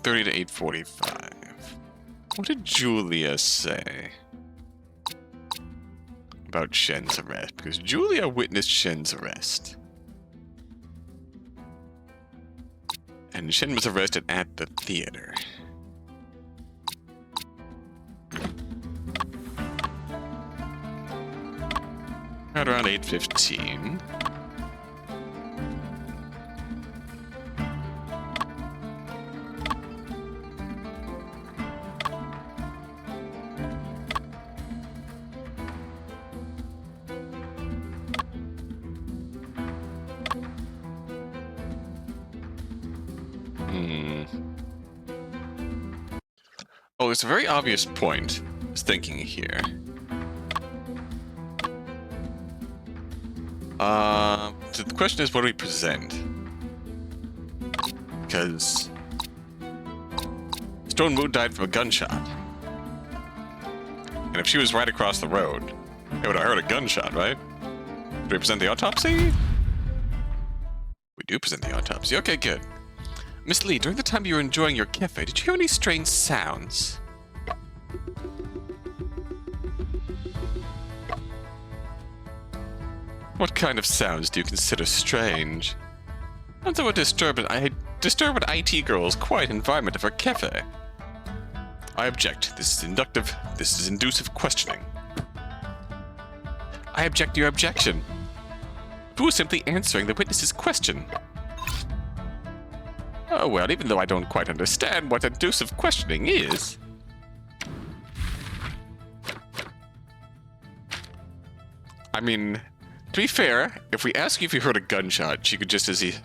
$30 to 8:45. What did Julia say about Shen's arrest? Because Julia witnessed Shen's arrest. And Shen was arrested at the theater. At around 8:15. Oh, there's a very obvious point I was thinking here. So the question is, what do we present? Because Stone Moon died from a gunshot. And if she was right across the road, they would have heard a gunshot, right? Do we present the autopsy? We do present the autopsy. Okay, good. Miss Lee, during the time you were enjoying your cafe, did you hear any strange sounds? What kind of sounds do you consider strange? Sounds that would disturb an IT girl's quiet environment of her cafe. I object. This is inductive. This is inducive questioning. I object to your objection. Who was simply answering the witness's question? Oh, well, even though I don't quite understand what inducive questioning is. I mean, to be fair, if we ask you if you heard a gunshot, she could just as easy.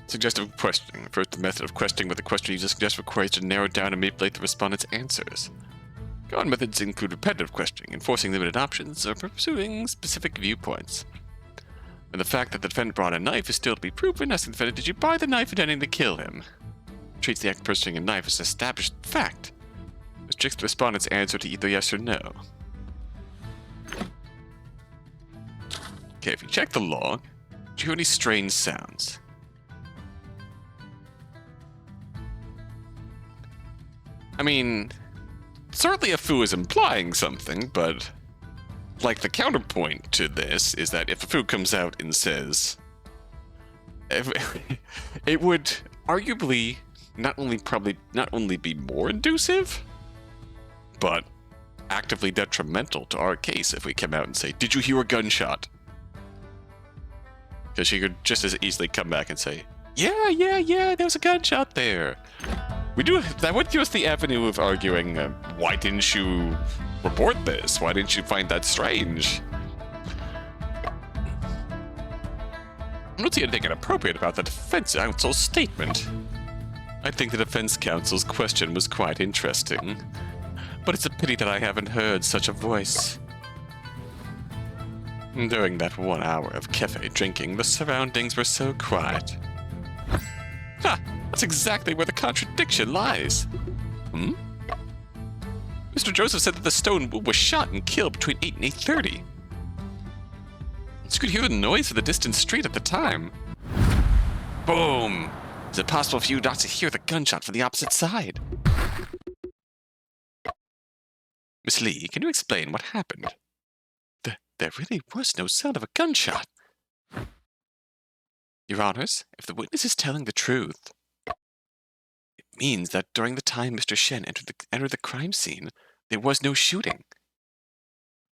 Suggestive questioning. First, the method of questioning with the question you just suggest requires to narrow down and manipulate the respondent's answers. Common methods include repetitive questioning, enforcing limited options, or pursuing specific viewpoints. And the fact that the defendant brought a knife is still to be proven, asking the defendant, did you buy the knife intending to kill him? Treats the act of purchasing a knife as an established fact. Restricts the respondent's answer to either yes or no. Okay, if you check the log, do you hear any strange sounds? I mean, certainly a Fu is implying something, but like the counterpoint to this is that if a Fu comes out and says, it would arguably not only be more inducive, but actively detrimental to our case if we come out and say, "Did you hear a gunshot?" Because she could just as easily come back and say, yeah, there was a gunshot there. That would give us the avenue of arguing, why didn't you report this? Why didn't you find that strange? I don't see anything inappropriate about the defense counsel's statement. I think the defense counsel's question was quite interesting, but it's a pity that I haven't heard such a voice. During that 1 hour of cafe drinking, the surroundings were so quiet. Ha! That's exactly where the contradiction lies. Mr. Joseph said that the stone was shot and killed between 8 and 8:30. You could hear the noise of the distant street at the time. Boom! Is it possible for you not to hear the gunshot from the opposite side? Miss Lee, can you explain what happened? There really was no sound of a gunshot. Your Honors, if the witness is telling the truth, it means that during the time Mr. Shen entered the crime scene, there was no shooting.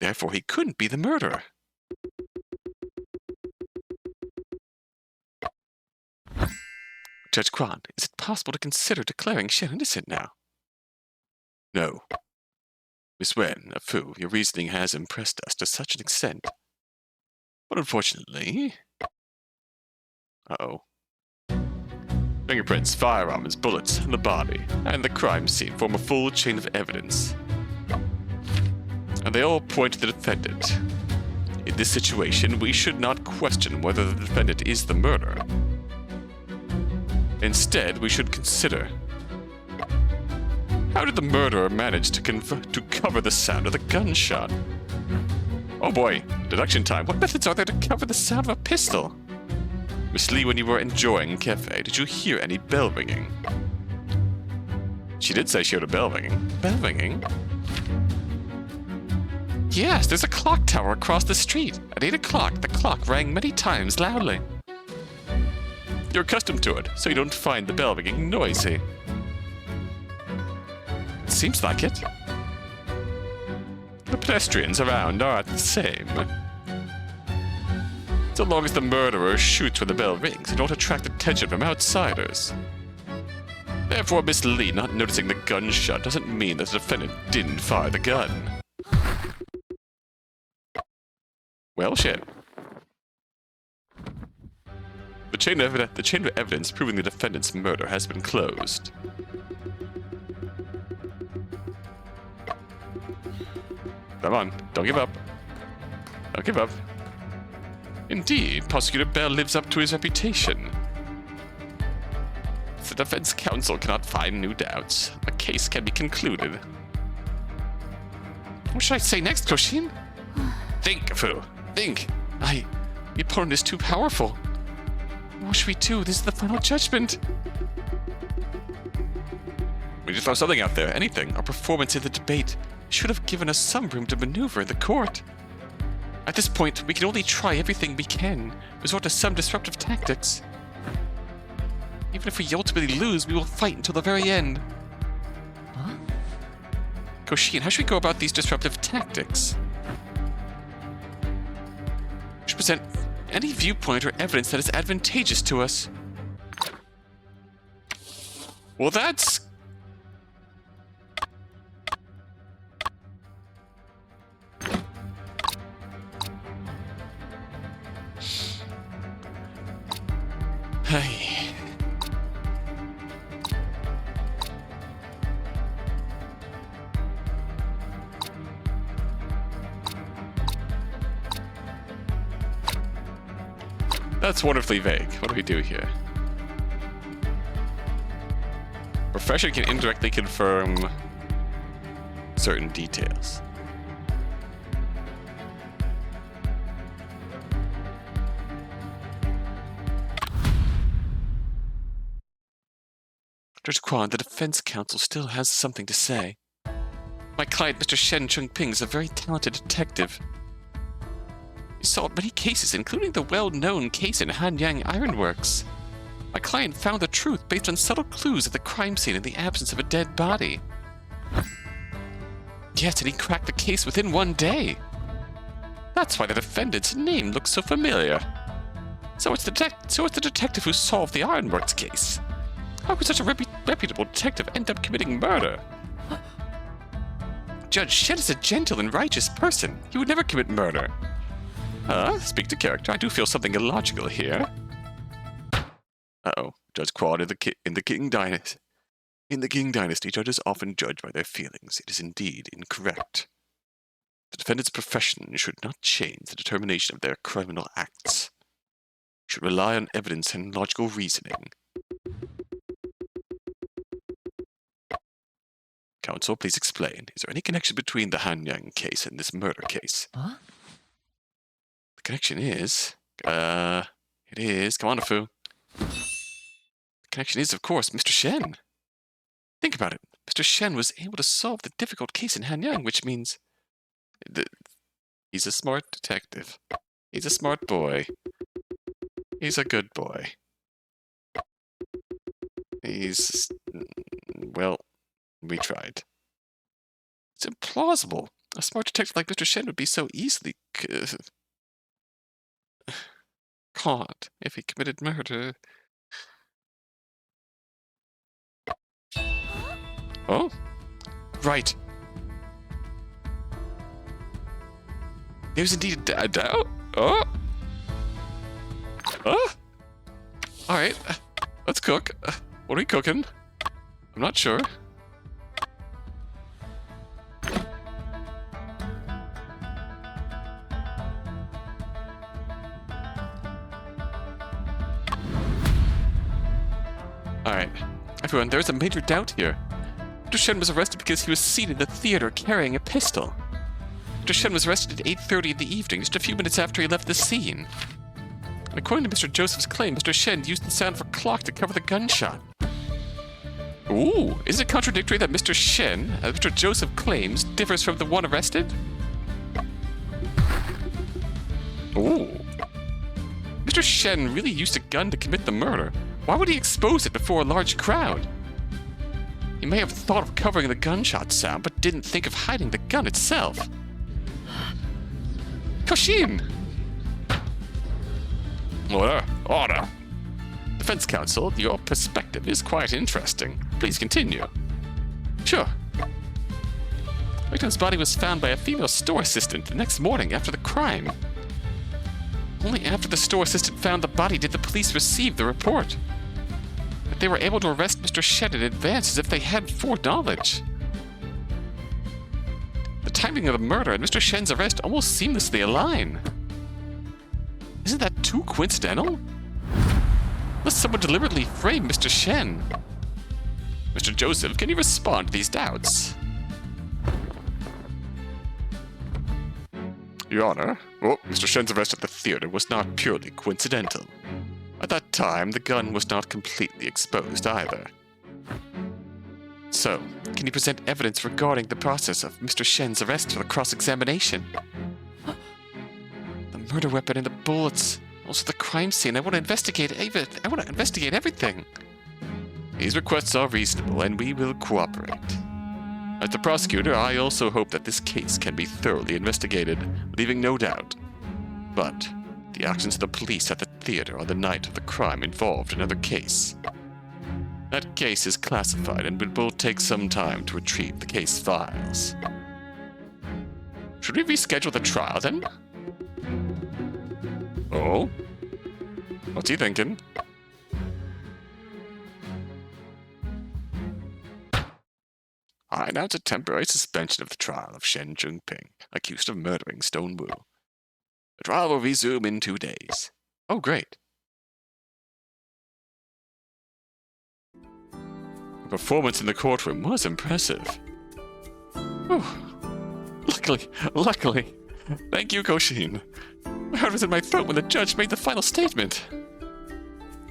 Therefore, he couldn't be the murderer. Judge Kwan, is it possible to consider declaring Shen innocent now? No. Miss Wen, a Fu, your reasoning has impressed us to such an extent. But unfortunately... Uh-oh. Fingerprints, firearms, bullets, the body, and the crime scene form a full chain of evidence. And they all point to the defendant. In this situation, we should not question whether the defendant is the murderer. Instead, we should consider... How did the murderer manage to cover the sound of the gunshot? Oh boy, deduction time. What methods are there to cover the sound of a pistol? Miss Lee, when you were enjoying cafe, did you hear any bell ringing? She did say she heard a bell ringing. Bell ringing? Yes, there's a clock tower across the street. At 8 o'clock, the clock rang many times loudly. You're accustomed to it, so you don't find the bell ringing noisy. It seems like it. The pedestrians around are the same. So long as the murderer shoots when the bell rings, it don't attract attention from outsiders. Therefore, Miss Lee not noticing the gunshot doesn't mean that the defendant didn't fire the gun. Well, Shen. The chain of evidence proving the defendant's murder has been closed. Come on, don't give up. Don't give up. Indeed, Prosecutor Bell lives up to his reputation. If the defense counsel cannot find new doubts, the case can be concluded. What should I say next, Koshin? Think, Fu. Think. The opponent is too powerful. What should we do? This is the final judgment. We just throw something out there, anything. Our performance in the debate should have given us some room to maneuver in the court. At this point, we can only try everything we can, resort to some disruptive tactics. Even if we ultimately lose, we will fight until the very end. Huh? Koshin, how should we go about these disruptive tactics? We should present any viewpoint or evidence that is advantageous to us. Well, that's... Hey. That's wonderfully vague. What do we do here? Profession can indirectly confirm certain details. Judge Kwan, the defense counsel still has something to say. My client, Mr. Shen Chungping, is a very talented detective. He solved many cases, including the well-known case in Hanyang Ironworks. My client found the truth based on subtle clues at the crime scene in the absence of a dead body. Yes, and he cracked the case within 1 day. That's why the defendant's name looks so familiar. So it's the detective who solved the Ironworks case. How could such a reputable detective end up committing murder? Judge Shen is a gentle and righteous person. He would never commit murder. Speak to character. I do feel something illogical here. Uh-oh. Judge Quad in the King Dynasty. In the King Dynasty, judges often judge by their feelings. It is indeed incorrect. The defendant's profession should not change the determination of their criminal acts. Should rely on evidence and logical reasoning. Counsel, please explain. Is there any connection between the Hanyang case and this murder case? Huh? The connection is... it is... Come on, Afu. The connection is, of course, Mr. Shen. Think about it. Mr. Shen was able to solve the difficult case in Hanyang, which means... He's a smart detective. He's a smart boy. He's a good boy. He's... Well, we tried. It's implausible. A smart detective like Mr. Shen would be so easily... caught if he committed murder. Oh? Right. There's indeed a doubt. Oh? Oh? Alright. Let's cook. What are we cooking? I'm not sure. Alright. Everyone, there's a major doubt here. Mr. Shen was arrested because he was seen in the theater carrying a pistol. Mr. Shen was arrested at 8:30 in the evening, just a few minutes after he left the scene. And according to Mr. Joseph's claim, Mr. Shen used the sound of a clock to cover the gunshot. Ooh, is it contradictory that Mr. Shen, as Mr. Joseph claims, differs from the one arrested? Ooh. Mr. Shen really used a gun to commit the murder. Why would he expose it before a large crowd? He may have thought of covering the gunshot sound, but didn't think of hiding the gun itself. Koshin! Order! Order! Defense counsel, your perspective is quite interesting. Please continue. Sure. The victim's body was found by a female store assistant the next morning after the crime. Only after the store assistant found the body did the police receive the report. But they were able to arrest Mr. Shen in advance as if they had foreknowledge. The timing of the murder and Mr. Shen's arrest almost seamlessly align. Isn't that too coincidental? Unless someone deliberately framed Mr. Shen. Mr. Joseph, can you respond to these doubts? Your Honor, Mr. Shen's arrest at the theater was not purely coincidental. At that time, the gun was not completely exposed either. So, can you present evidence regarding the process of Mr. Shen's arrest for the cross-examination? The murder weapon and the bullets, also the crime scene. I want to investigate everything. These requests are reasonable, and we will cooperate. As the prosecutor, I also hope that this case can be thoroughly investigated, leaving no doubt. But the actions of the police at the theater on the night of the crime involved another case. That case is classified and it will take some time to retrieve the case files. Should we reschedule the trial then? Oh? What's he thinking? I announce a temporary suspension of the trial of Shen Chungping, accused of murdering Stone Wu. The trial will resume in 2 days. Oh, great. The performance in the courtroom was impressive. Oh, luckily. Thank you, Koshin. My heart was in my throat when the judge made the final statement.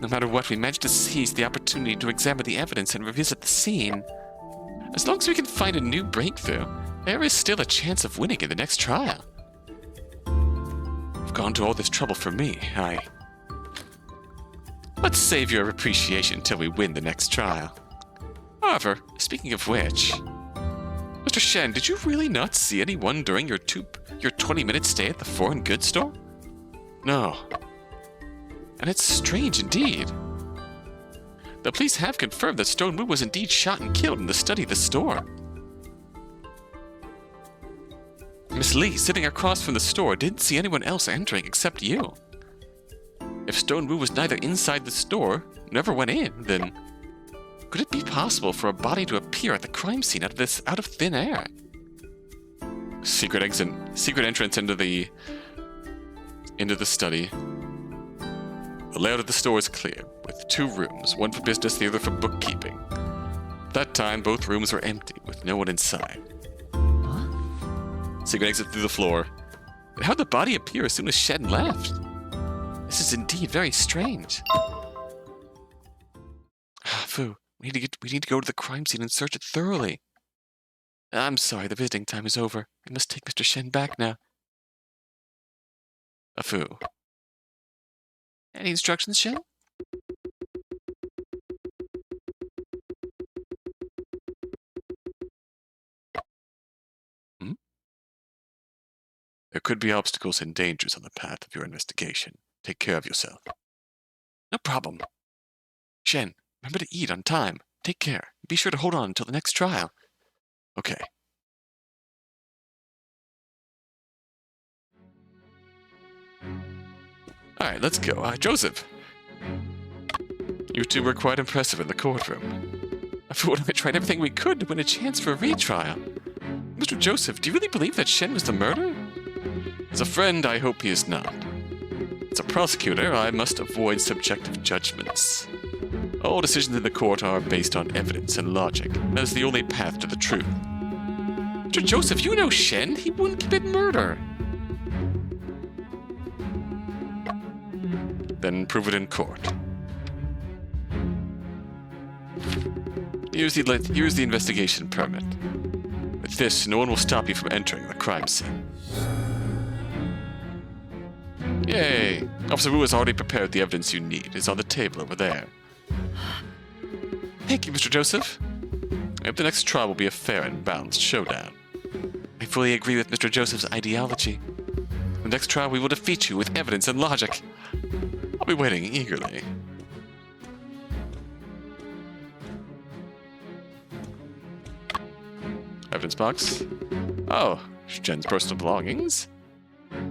No matter what, we managed to seize the opportunity to examine the evidence and revisit the scene. As long as we can find a new breakthrough, there is still a chance of winning in the next trial. You've gone to all this trouble for me. Let's save your appreciation until we win the next trial. However, speaking of which, Mr. Shen, did you really not see anyone during your 20-minute stay at the foreign goods store? No. And it's strange indeed. The police have confirmed that Stone Wu was indeed shot and killed in the study of the store. Miss Lee, sitting across from the store, didn't see anyone else entering except you. If Stone Wu was neither inside the store, never went in, then could it be possible for a body to appear at the crime scene out of thin air? Secret entrance into the study. The layout of the store is clear, with 2 rooms, one for business, the other for bookkeeping. At that time, both rooms were empty, with no one inside. What? Secret exit through the floor. But how'd the body appear as soon as Shen left? This is indeed very strange. Fu, we need to go to the crime scene and search it thoroughly. I'm sorry, the visiting time is over. We must take Mr. Shen back now. Fu. Any instructions, Shen? There could be obstacles and dangers on the path of your investigation. Take care of yourself. No problem. Shen, remember to eat on time. Take care. Be sure to hold on until the next trial. Okay. Alright, let's go. Joseph. You two were quite impressive in the courtroom. I thought we tried everything we could to win a chance for a retrial. Mr. Joseph, do you really believe that Shen was the murderer? As a friend, I hope he is not. As a prosecutor, I must avoid subjective judgments. All decisions in the court are based on evidence and logic. That is the only path to the truth. Mr. Joseph, you know Shen. He wouldn't commit murder. Then prove it in court. Here's the investigation permit. With this, no one will stop you from entering the crime scene. Yay! Officer Wu has already prepared the evidence you need. It's on the table over there. Thank you, Mr. Joseph. I hope the next trial will be a fair and balanced showdown. I fully agree with Mr. Joseph's ideology. The next trial we will defeat you with evidence and logic. I'll be waiting eagerly. Evidence box. Oh, Shen's personal belongings.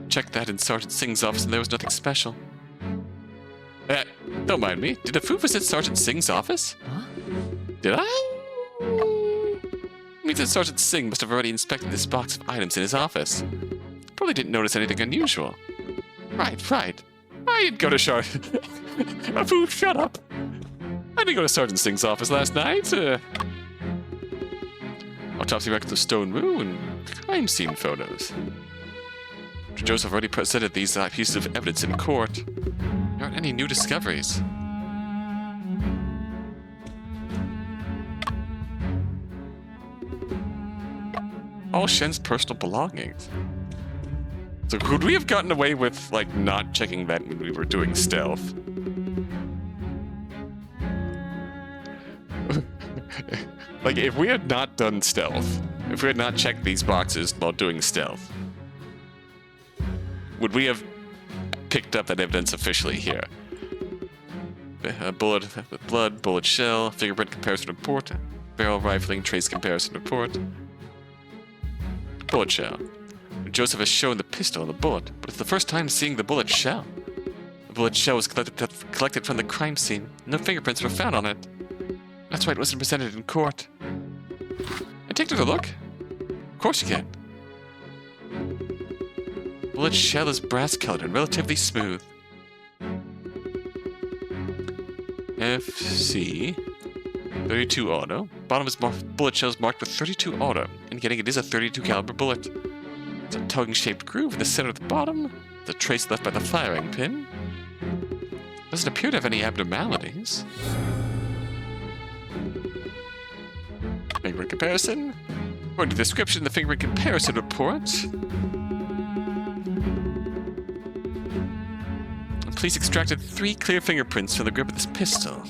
Checked that in Sergeant Singh's office and there was nothing special. Don't mind me. Did Afu visit Sergeant Singh's office? Huh? Did I? Means that Sergeant Singh must have already inspected this box of items in his office. Probably didn't notice anything unusual. Right. I didn't go to Afu, shut up. I didn't go to Sergeant Singh's office last night. Autopsy records of Stone Wu and crime scene photos. Mr. Joseph already presented these pieces of evidence in court. There aren't any new discoveries. All Shen's personal belongings. So could we have gotten away with, like, not checking that when we were doing stealth? Like, if we had not done stealth, if we had not checked these boxes while doing stealth, would we have picked up that evidence officially here? Bullet, blood, bullet shell, fingerprint comparison report, barrel rifling, trace comparison report. Bullet shell. Joseph has shown the pistol and the bullet, but it's the first time seeing the bullet shell. The bullet shell was collected from the crime scene. No fingerprints were found on it. That's why it wasn't presented in court. I take another look. Of course you can. Bullet shell is brass-colored and relatively smooth. FC 32 auto. Bottom is bullet shells marked with 32 auto, indicating it is a 32 caliber bullet. It's a tongue-shaped groove in the center of the bottom. The trace left by the firing pin. Doesn't appear to have any abnormalities. Fingerprint comparison. According to the description, the fingerprint comparison report. The police extracted 3 clear fingerprints from the grip of this pistol.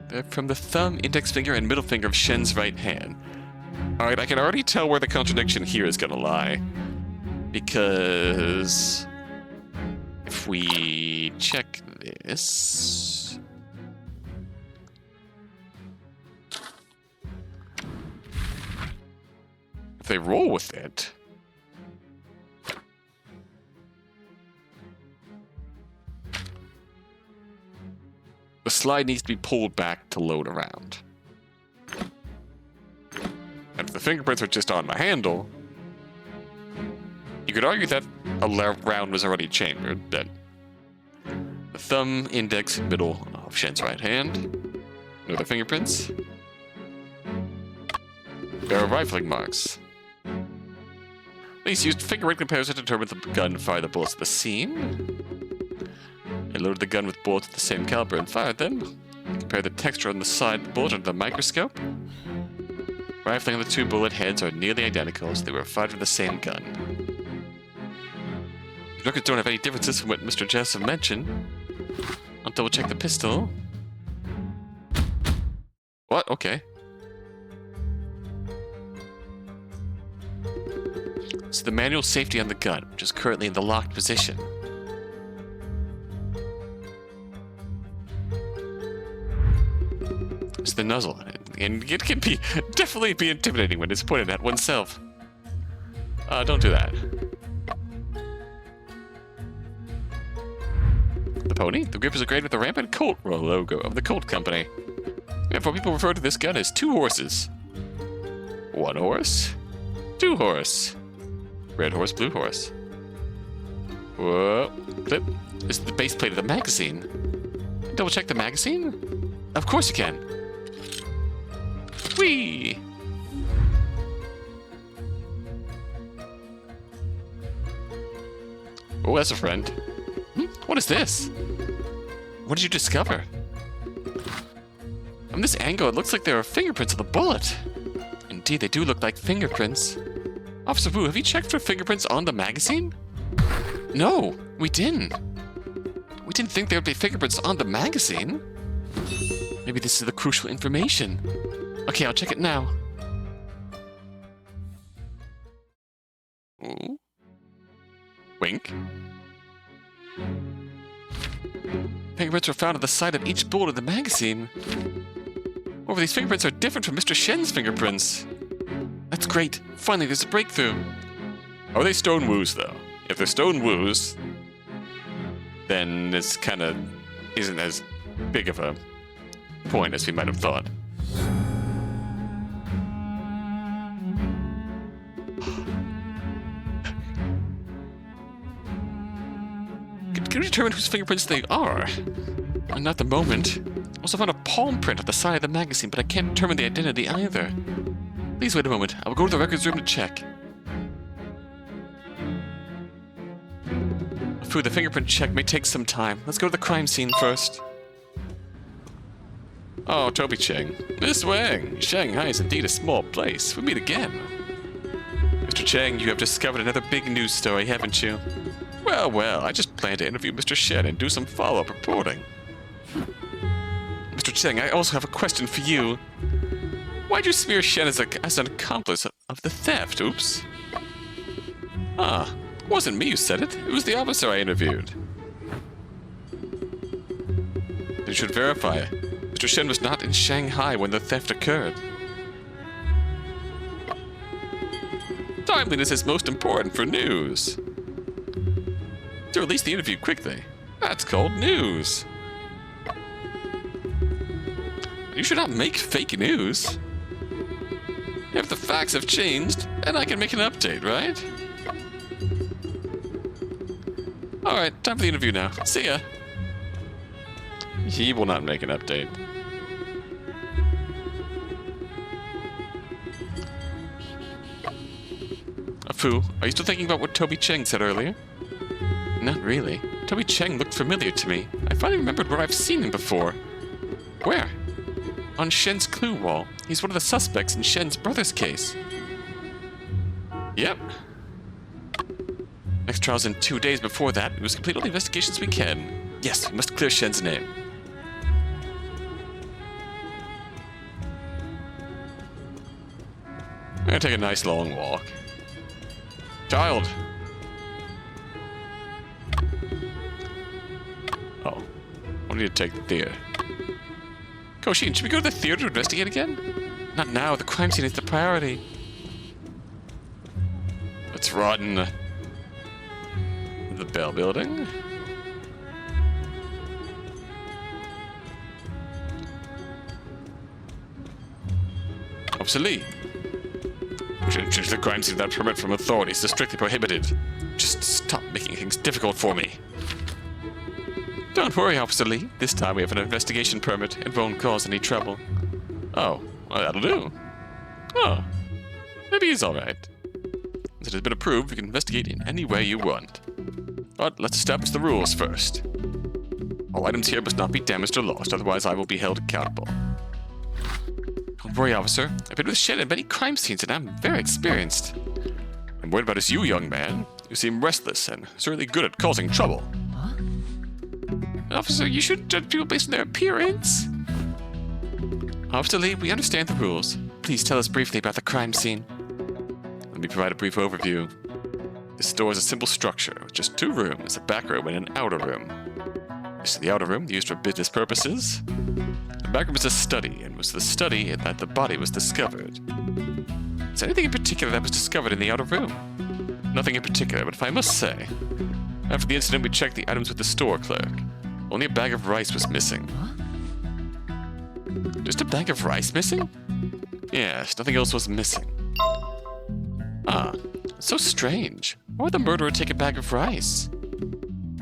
They're from the thumb, index finger, and middle finger of Shen's right hand. Alright, I can already tell where the contradiction here is gonna lie. Because if we check this... If they roll with it... The slide needs to be pulled back to load around. And if the fingerprints are just on the handle, you could argue that a round was already chambered, that the thumb, index, and middle of Shen's right hand, no other fingerprints. There are rifling marks. Police used fingerprint comparison to determine the gun fired the bullets at the scene. They loaded the gun with bullets of the same caliber and fired them. Compared the texture on the side of the bullet under the microscope. Rifling of the 2 bullet heads are nearly identical, as they were fired from the same gun. The records don't have any differences from what Mr. Jessup mentioned. I'll double check the pistol. What? Okay. So the manual safety on the gun, which is currently in the locked position. It's the nuzzle, and it can definitely be intimidating when it's pointed at oneself. Don't do that. The pony? The grip is engraved with the rampant colt logo of the Colt Company. Therefore, people refer to this gun as 2 horses. 1 horse, 2 horse. Red horse, blue horse. Whoa. Clip. This is the base plate of the magazine. Double check the magazine? Of course you can. Whee! Oh, that's a friend. What is this? What did you discover? From this angle, it looks like there are fingerprints of the bullet. Indeed, they do look like fingerprints. Officer Wu, have you checked for fingerprints on the magazine? No, we didn't. We didn't think there would be fingerprints on the magazine. Maybe this is the crucial information. Okay, I'll check it now. Ooh. Wink. Fingerprints were found at the side of each bullet of the magazine. However, these fingerprints are different from Mr. Shen's fingerprints. That's great. Finally, there's a breakthrough. Are they stone woos, though? If they're stone woos, then this kind of isn't as big of a point as we might have thought. Can we determine whose fingerprints they are? Not at the moment. I also found a palm print at the side of the magazine, but I can't determine the identity either. Please wait a moment. I will go to the records room to check. Fu, the fingerprint check may take some time. Let's go to the crime scene first. Oh, Toby Cheng. Miss Wang. Shanghai is indeed a small place. We meet again. Mr. Cheng, you have discovered another big news story, haven't you? Well, well, I just plan to interview Mr. Shen and do some follow-up reporting. Mr. Cheng, I also have a question for you. Why'd you smear Shen as an accomplice of the theft? Oops. Ah, it wasn't me who said it. It was the officer I interviewed. You should verify. Mr. Shen was not in Shanghai when the theft occurred. Timeliness is most important for news. To release the interview quickly. That's called news. You should not make fake news. If the facts have changed, then I can make an update, right? Alright, time for the interview now. See ya. He will not make an update. Fu, are you still thinking about what Toby Cheng said earlier? Not really. Toby Cheng looked familiar to me. I finally remembered where I've seen him before. Where? On Shen's clue wall. He's one of the suspects in Shen's brother's case. Yep. Next trial's in 2 days. Before that, we must complete all the investigations we can. Yes, we must clear Shen's name. I'm gonna take a nice long walk. Child! Oh. I need to take the theater. Koshin, should we go to the theater to investigate again? Not now, the crime scene is the priority. Let's run. The Bell Building. Officer Lee. We shouldn't change the crime scene without permit from authorities. It's strictly prohibited. Just stop making things difficult for me. Don't worry, Officer Lee. This time we have an investigation permit. It won't cause any trouble. Oh, well, that'll do. Oh, maybe he's alright. As it has been approved, we can investigate in any way you want. But let's establish the rules first. All items here must not be damaged or lost, otherwise I will be held accountable. Don't worry, officer. I've been with Shen at many crime scenes and I'm very experienced. I'm worried about is you, young man. You seem restless and certainly good at causing trouble. Huh? Officer, you shouldn't judge people based on their appearance. Officer Lee, we understand the rules. Please tell us briefly about the crime scene. Let me provide a brief overview. This store is a simple structure with just 2 rooms, a back room and an outer room. This is the outer room used for business purposes. The back room is a study, and was the study that the body was discovered. Is there anything in particular that was discovered in the outer room? Nothing in particular, but if I must say, after the incident we checked the items with the store clerk. Only a bag of rice was missing. Huh? Just a bag of rice missing? Yes, nothing else was missing. Ah, so strange. Why would the murderer take a bag of rice?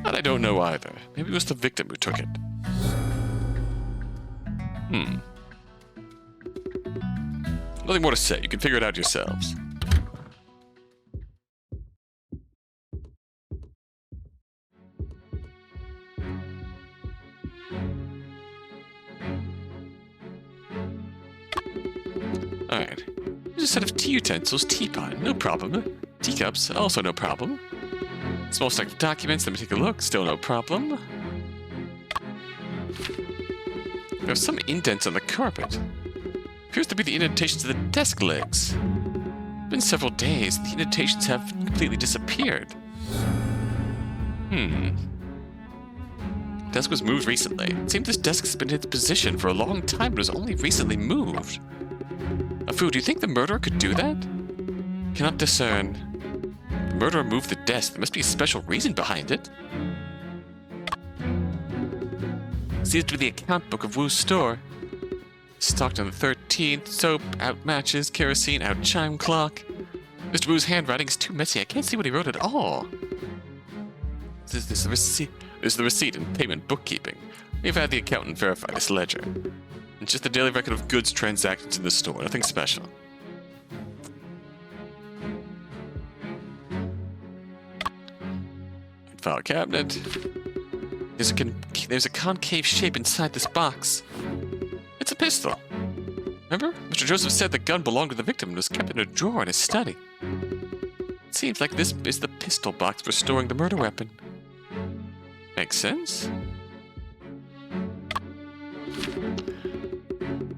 That I don't know either. Maybe it was the victim who took it. Nothing more to say. You can figure it out yourselves. Alright. Here's a set of tea utensils, teapot, no problem. Teacups, also no problem. Small stack of documents, let me take a look, still no problem. There are some indents on the carpet. Appears to be the indentations of the desk legs. It's been several days, the indentations have completely disappeared. Desk was moved recently. It seems this desk has been in its position for a long time, but was only recently moved. Afu, do you think the murderer could do that? Cannot discern. The murderer moved the desk. There must be a special reason behind it. Seems to be the account book of Wu's store. Stocked on the 13th, soap, out matches, kerosene, out chime clock. Mr. Wu's handwriting is too messy. I can't see what he wrote at all. This is the receipt. This is the receipt and payment bookkeeping. We've had the accountant verify this ledger. It's just a daily record of goods transactions in the store, nothing special. File cabinet. There's a concave shape inside this box. It's a pistol. Remember? Mr. Joseph said the gun belonged to the victim and was kept in a drawer in his study. It seems like this is the pistol box for storing the murder weapon. Makes sense.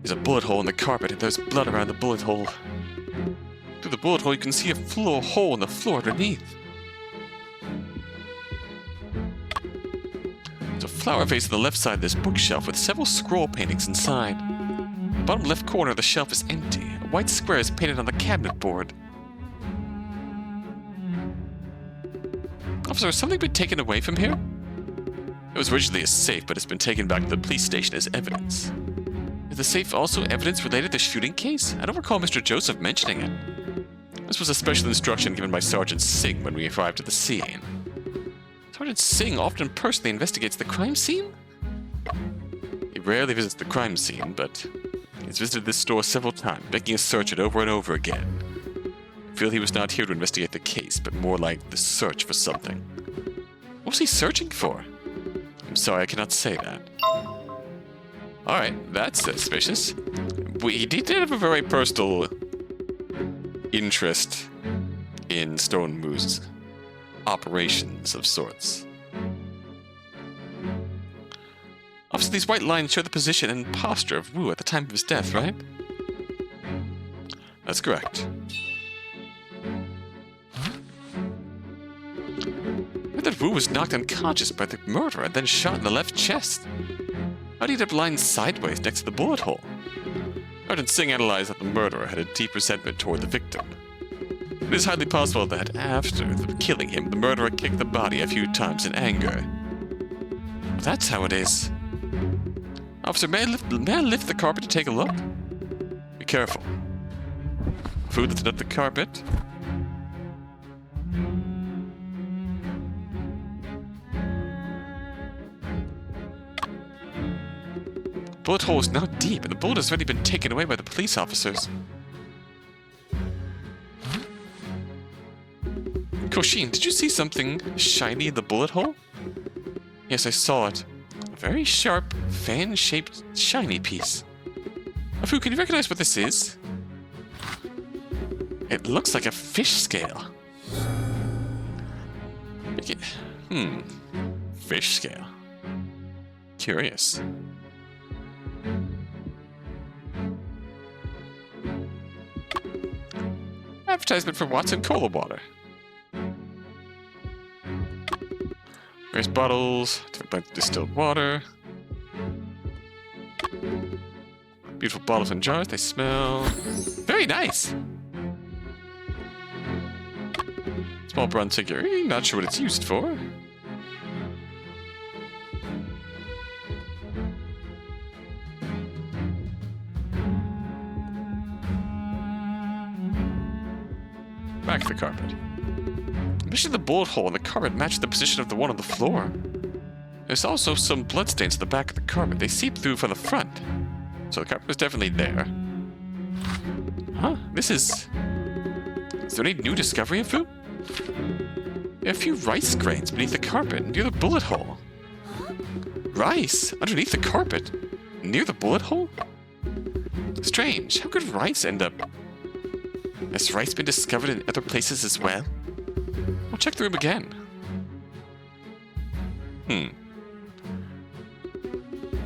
There's a bullet hole in the carpet and there's blood around the bullet hole. Through the bullet hole you can see a hole in the floor underneath. There's a flower vase on the left side of this bookshelf with several scroll paintings inside. The bottom left corner of the shelf is empty. A white square is painted on the cabinet board. Officer, has something been taken away from here? It was originally a safe, but it's been taken back to the police station as evidence. Is the safe also evidence related to the shooting case? I don't recall Mr. Joseph mentioning it. This was a special instruction given by Sergeant Singh when we arrived at the scene. Sergeant Singh often personally investigates the crime scene? He rarely visits the crime scene, but he's visited this store several times, making us search it over and over again. I feel he was not here to investigate the case, but more like the search for something. What was he searching for? I'm sorry, I cannot say that. Alright, that's suspicious. He did have a very personal interest in Stone Moose's operations of sorts. Obviously, these white lines show the position and posture of Wu at the time of his death, right? That's correct. I heard that Wu was knocked unconscious by the murderer and then shot in the left chest. How did he end up lying sideways next to the bullet hole? Sergeant Singh analyzed that the murderer had a deep resentment toward the victim. It is highly possible that after killing him, the murderer kicked the body a few times in anger. Well, that's how it is. Officer, may I lift the carpet to take a look? Be careful. Food lifted up the carpet. The bullet hole is now deep, and the bullet has already been taken away by the police officers. Koshin, did you see something shiny in the bullet hole? Yes, I saw it. A very sharp, fan-shaped, shiny piece. Afu, can you recognize what this is? It looks like a fish scale. Fish scale. Curious. Advertisement for Watson Cola Water. Various bottles, different kinds of distilled water. Beautiful bottles and jars, they smell very nice. Small bronze figurine, not sure what it's used for. Back to the carpet. The bullet hole in the carpet matched the position of the one on the floor. There's also some bloodstains at the back of the carpet. They seep through from the front. So the carpet was definitely there. Huh? Is there any new discovery, Afu? There are a few rice grains beneath the carpet near the bullet hole. Rice? Underneath the carpet? Near the bullet hole? Strange. How could rice end up? Has rice been discovered in other places as well? I'll check the room again.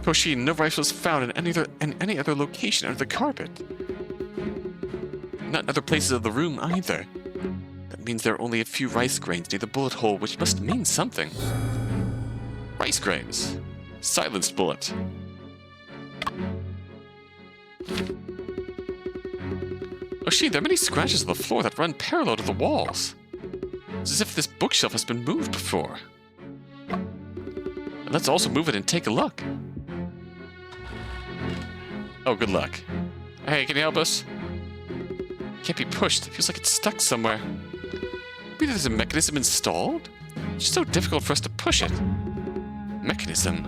Koshin, no rice was found in any other location under the carpet. Not in other places of the room either. That means there are only a few rice grains near the bullet hole, which must mean something. Rice grains. Silenced bullet. Koshin, there are many scratches on the floor that run parallel to the walls. It's as if this bookshelf has been moved before. And let's also move it and take a look. Oh, good luck. Hey, can you help us? Can't be pushed. It feels like it's stuck somewhere. Maybe there's a mechanism installed? It's so difficult for us to push it. Mechanism?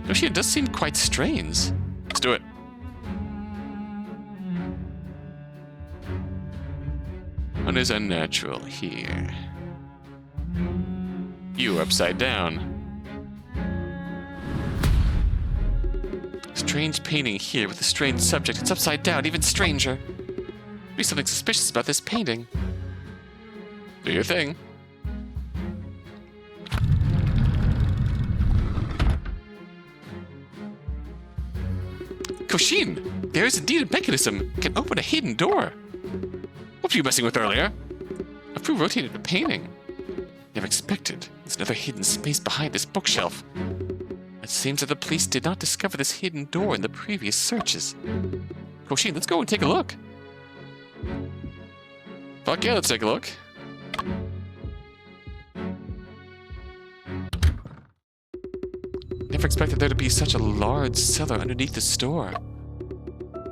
Yoshi, it does seem quite strange. Let's do it. What is unnatural here? You upside down. Strange painting here with a strange subject. It's upside down, even stranger. Be something suspicious about this painting. Do your thing. Koshin, there is indeed a mechanism. It can open a hidden door. What were you messing with earlier? Afu rotated the painting. Never expected. There's another hidden space behind this bookshelf. It seems that the police did not discover this hidden door in the previous searches. Koshin, let's go and take a look. Fuck yeah, let's take a look. Never expected there to be such a large cellar underneath the store.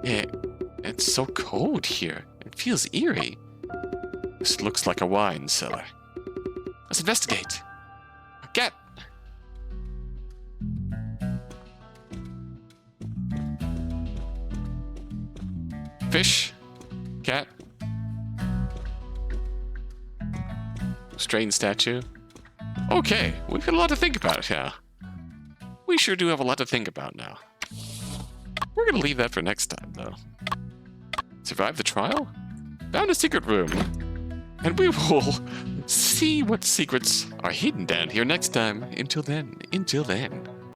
It's so cold here. It feels eerie. This looks like a wine cellar. Let's investigate. Cat! Fish. Cat. Strange statue. Okay, we've got a lot to think about here. We sure do have a lot to think about now. We're gonna leave that for next time, though. Survive the trial? found a secret room. And we will see what secrets are hidden down here next time. Until then.